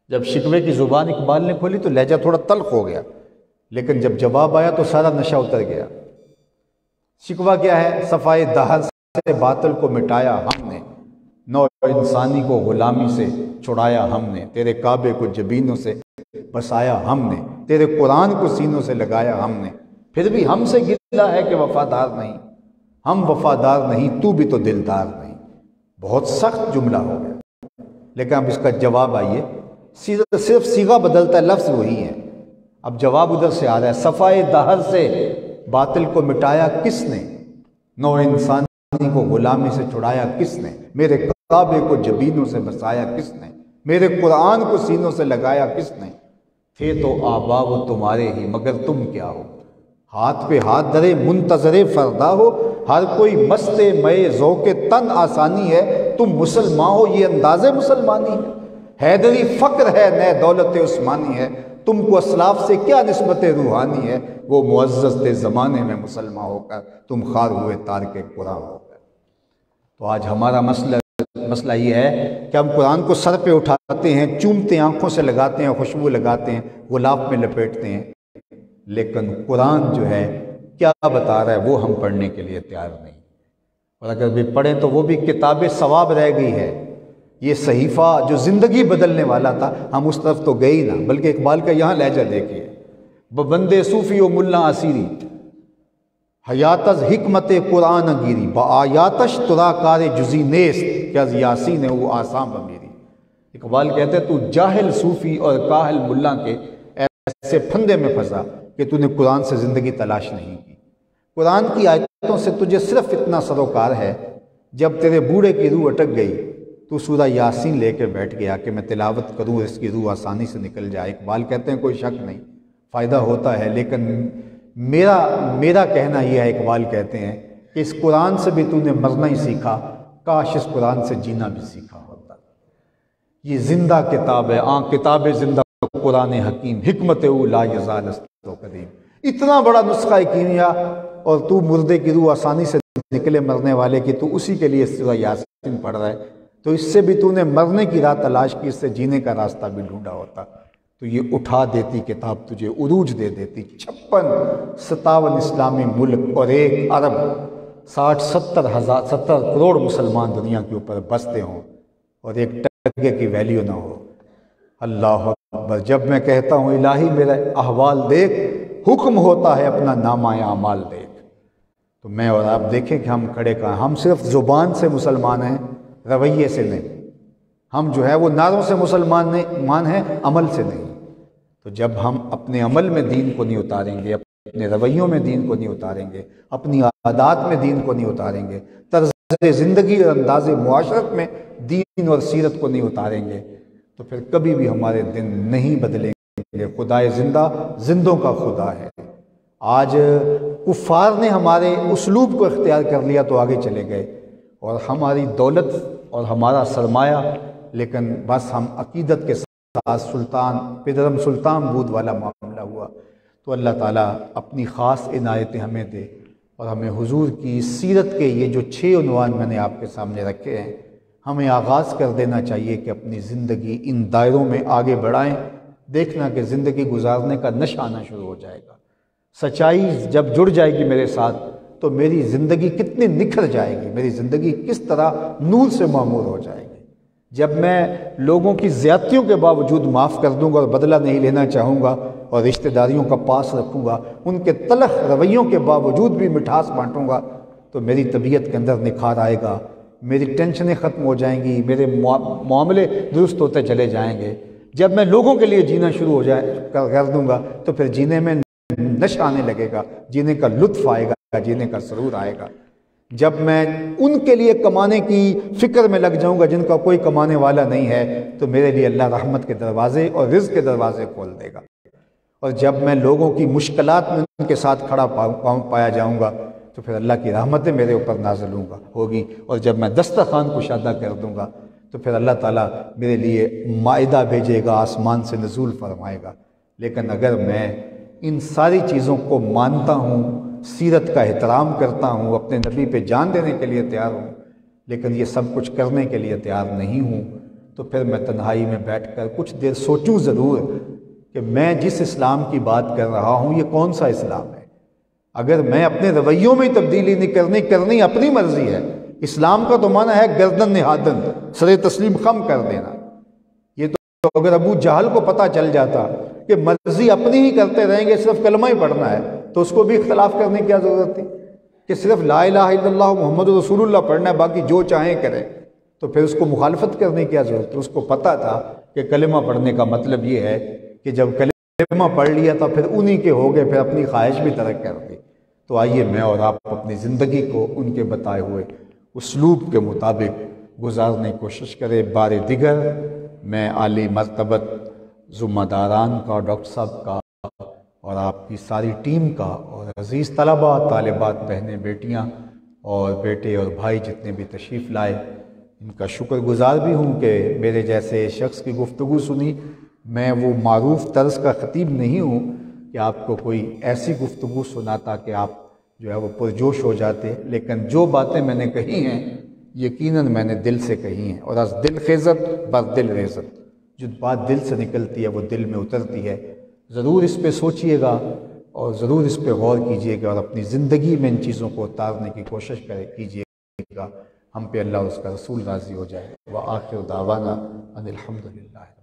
جب شکوے کی زبان اقبال نے کھولی تو لہجہ تھوڑا تلخ ہو گیا، لیکن جب جواب آیا تو سارا نشہ اتر گیا۔ شکوہ کیا ہے؟ صفائے دہر سے باطل کو مٹایا ہم نے، نو انسانی کو غلامی سے چھڑایا ہم نے، تیرے کعبے کو جبینوں سے بسایا ہم نے، تیرے قرآن کو سینوں سے لگایا ہم نے، پھر بھی ہم سے گلہ ہے کہ وفادار نہیں، ہم وفادار نہیں، تو بھی تو دلدار نہیں۔ بہت سخت جملہ ہو گیا، لیکن اب اس کا جواب آئیے، صرف صیغہ بدلتا ہے، لفظ وہی ہے۔ اب جواب ادھر سے آ رہا ہے، صفائے دہر سے باطل کو مٹایا کس نے، نو انسانی کو غلامی سے چھڑایا کس نے، میرے کعبے کو جبینوں سے بسایا کس نے، میرے قرآن کو سینوں سے لگایا کس نے، تھے تو آبا وہ تمہارے ہی مگر تم کیا ہو، ہاتھ پہ ہاتھ دھرے منتظر فردا ہو، ہر کوئی مست مئے ذوق تن آسانی ہے، تم مسلمان ہو یہ انداز مسلمانی ہے، حیدری فقر ہے نئے دولت عثمانی ہے، تم کو اسلاف سے کیا نسبت روحانی ہے، وہ معزز تھے زمانے میں مسلمان ہو کر، تم خار ہوئے تارک قرآن ہو کر۔ تو آج ہمارا مسئلہ یہ ہے کہ ہم قرآن کو سر پہ اٹھاتے ہیں، چومتے ہیں، آنکھوں سے لگاتے ہیں، خوشبو لگاتے ہیں، غلاف میں لپیٹتے ہیں، لیکن قرآن جو ہے کیا بتا رہا ہے وہ ہم پڑھنے کے لیے تیار نہیں، اور اگر بھی پڑھیں تو وہ بھی کتاب ثواب رہ گئی ہے۔ یہ صحیفہ جو زندگی بدلنے والا تھا ہم اس طرف تو گئے ہی نہ، بلکہ اقبال کا یہاں لہجہ دیکھیے، بندے صوفی و ملا اسیری حیات از حکمت قرآن گیری، با آیاتش ترا کار جزی نیست کہ از یاسین او آسام بمیری۔ اقبال کہتے ہیں تو جاہل صوفی اور کاہل ملا کے ایسے پھندے میں پھنسا کہ تو نے قرآن سے زندگی تلاش نہیں کی۔ قرآن کی آیتوں سے تجھے صرف اتنا سروکار ہے، جب تیرے بوڑھے کی روح اٹک گئی تو سورہ یاسین لے کے بیٹھ گیا کہ میں تلاوت کروں، اس کی روح آسانی سے نکل جائے۔ اقبال کہتے ہیں کوئی شک نہیں، فائدہ ہوتا ہے، لیکن میرا کہنا یہ ہے، اقبال کہتے ہیں کہ اس قرآن سے بھی تو نے مرنا ہی سیکھا، کاش اس قرآن سے جینا بھی سیکھا ہوتا۔ یہ زندہ کتاب ہے، کتاب زندہ قرآن حکیم، حکمت او لا یزال استو قدیم، اتنا بڑا نسخہ کیمیا، اور تو مردے کی روح آسانی سے نکلے مرنے والے کی، تو اسی کے لیے سورہ یاسین پڑھ رہا ہے، تو اس سے بھی تو نے مرنے کی راہ تلاش کی، اس سے جینے کا راستہ بھی ڈھونڈا ہوتا، تو یہ اٹھا دیتی کتاب تجھے عروج دے دیتی۔ 56-57 اسلامی ملک اور ایک ارب 60-70 کروڑ مسلمان دنیا کے اوپر بستے ہوں اور ایک ٹکے کی ویلیو نہ ہو۔ اللہ اکبر، جب میں کہتا ہوں الہی میرا احوال دیکھ، حکم ہوتا ہے اپنا نامہ اعمال دیکھ، تو میں اور آپ دیکھیں کہ ہم کھڑے کہاں، ہم صرف زبان سے مسلمان ہیں، رویے سے نہیں، ہم جو ہے وہ نعروں سے مسلمان ہیں، عمل سے نہیں۔ تو جب ہم اپنے عمل میں دین کو نہیں اتاریں گے، اپنے رویوں میں دین کو نہیں اتاریں گے، اپنی عادات میں دین کو نہیں اتاریں گے، طرز زندگی اور انداز معاشرت میں دین اور سیرت کو نہیں اتاریں گے، تو پھر کبھی بھی ہمارے دن نہیں بدلیں گے۔ خدائے زندہ زندوں کا خدا ہے۔ آج کفار نے ہمارے اسلوب کو اختیار کر لیا تو آگے چلے گئے، اور ہماری دولت اور ہمارا سرمایہ، لیکن بس ہم عقیدت کے ساتھ پدرم سلطان بود والا معاملہ ہوا۔ تو اللہ تعالیٰ اپنی خاص عنایتیں ہمیں دے، اور ہمیں حضور کی سیرت کے یہ جو 6 عنوان میں نے آپ کے سامنے رکھے ہیں، ہمیں آغاز کر دینا چاہیے کہ اپنی زندگی ان دائروں میں آگے بڑھائیں۔ دیکھنا کہ زندگی گزارنے کا نشہ آنا شروع ہو جائے گا، سچائی جب جڑ جائے گی میرے ساتھ تو میری زندگی کتنی نکھر جائے گی، میری زندگی کس طرح نور سے معمور ہو جائے گی۔ جب میں لوگوں کی زیادتیوں کے باوجود معاف کر دوں گا اور بدلہ نہیں لینا چاہوں گا، اور رشتہ داریوں کا پاس رکھوں گا، ان کے تلخ رویوں کے باوجود بھی مٹھاس بانٹوں گا، تو میری طبیعت کے اندر نکھار آئے گا، میری ٹینشنیں ختم ہو جائیں گی، میرے معاملے درست ہوتے چلے جائیں گے۔ جب میں لوگوں کے لیے جینا شروع کر دوں گا تو پھر جینے میں نشہ آنے لگے گا، جینے کا لطف آئے گا، جینے کا سرور آئے گا۔ جب میں ان کے لیے کمانے کی فکر میں لگ جاؤں گا جن کا کوئی کمانے والا نہیں ہے، تو میرے لیے اللہ رحمت کے دروازے اور رزق کے دروازے کھول دے گا۔ اور جب میں لوگوں کی مشکلات میں ان کے ساتھ کھڑا پایا جاؤں گا تو پھر اللہ کی رحمتیں میرے اوپر نازل ہوگی، اور جب میں دسترخوان کشادہ کر دوں گا تو پھر اللہ تعالیٰ میرے لیے مائدہ بھیجے گا، آسمان سے نزول فرمائے گا۔ لیکن اگر میں ان ساری چیزوں کو مانتا ہوں، سیرت کا احترام کرتا ہوں، اپنے نبی پہ جان دینے کے لیے تیار ہوں، لیکن یہ سب کچھ کرنے کے لیے تیار نہیں ہوں، تو پھر میں تنہائی میں بیٹھ کر کچھ دیر سوچوں ضرور کہ میں جس اسلام کی بات کر رہا ہوں یہ کون سا اسلام ہے۔ اگر میں اپنے رویوں میں تبدیلی نہیں کرنی اپنی مرضی ہے۔ اسلام کا تو معنی ہے گردن نہادن، سر تسلیم خم کر دینا۔ یہ تو اگر ابو جہل کو پتہ چل جاتا کہ مرضی اپنی ہی کرتے رہیں گے، صرف کلمہ ہی پڑھنا ہے، تو اس کو بھی اختلاف کرنے کی کیا ضرورت تھی کہ صرف لا الہ الا اللہ محمد رسول اللہ پڑھنا ہے، باقی جو چاہیں کریں، تو پھر اس کو مخالفت کرنے کی کیا ضرورت تھی؟ اس کو پتہ تھا کہ کلمہ پڑھنے کا مطلب یہ ہے کہ جب کلمہ پڑھ لیا تو پھر انہی کے ہو گئے، پھر اپنی خواہش بھی ترک کر دی۔ تو آئیے میں اور آپ اپنی زندگی کو ان کے بتائے ہوئے اسلوب کے مطابق گزارنے کی کوشش کریں۔ بار دیگر میں عالی مرتبت ذمہ داران کا، ڈاکٹر صاحب کا اور آپ کی ساری ٹیم کا، اور عزیز طلباء، طالبات، بہنیں، بیٹیاں اور بیٹے اور بھائی جتنے بھی تشریف لائے، ان کا شکر گزار بھی ہوں کہ میرے جیسے شخص کی گفتگو سنی۔ میں وہ معروف طرز کا خطیب نہیں ہوں کہ آپ کو کوئی ایسی گفتگو سناتا کہ آپ جو ہے وہ پرجوش ہو جاتے، لیکن جو باتیں میں نے کہی ہیں یقیناً میں نے دل سے کہی ہیں، اور از دل خیزت بر دل ریزت، جو بات دل سے نکلتی ہے وہ دل میں اترتی ہے۔ ضرور اس پہ سوچئے گا اور ضرور اس پہ غور کیجئے گا، اور اپنی زندگی میں ان چیزوں کو اتارنے کی کوشش کیجئے گا، ہم پہ اللہ اور اس کا رسول راضی ہو جائے۔ وآخر دعوانا ان الحمدللہ۔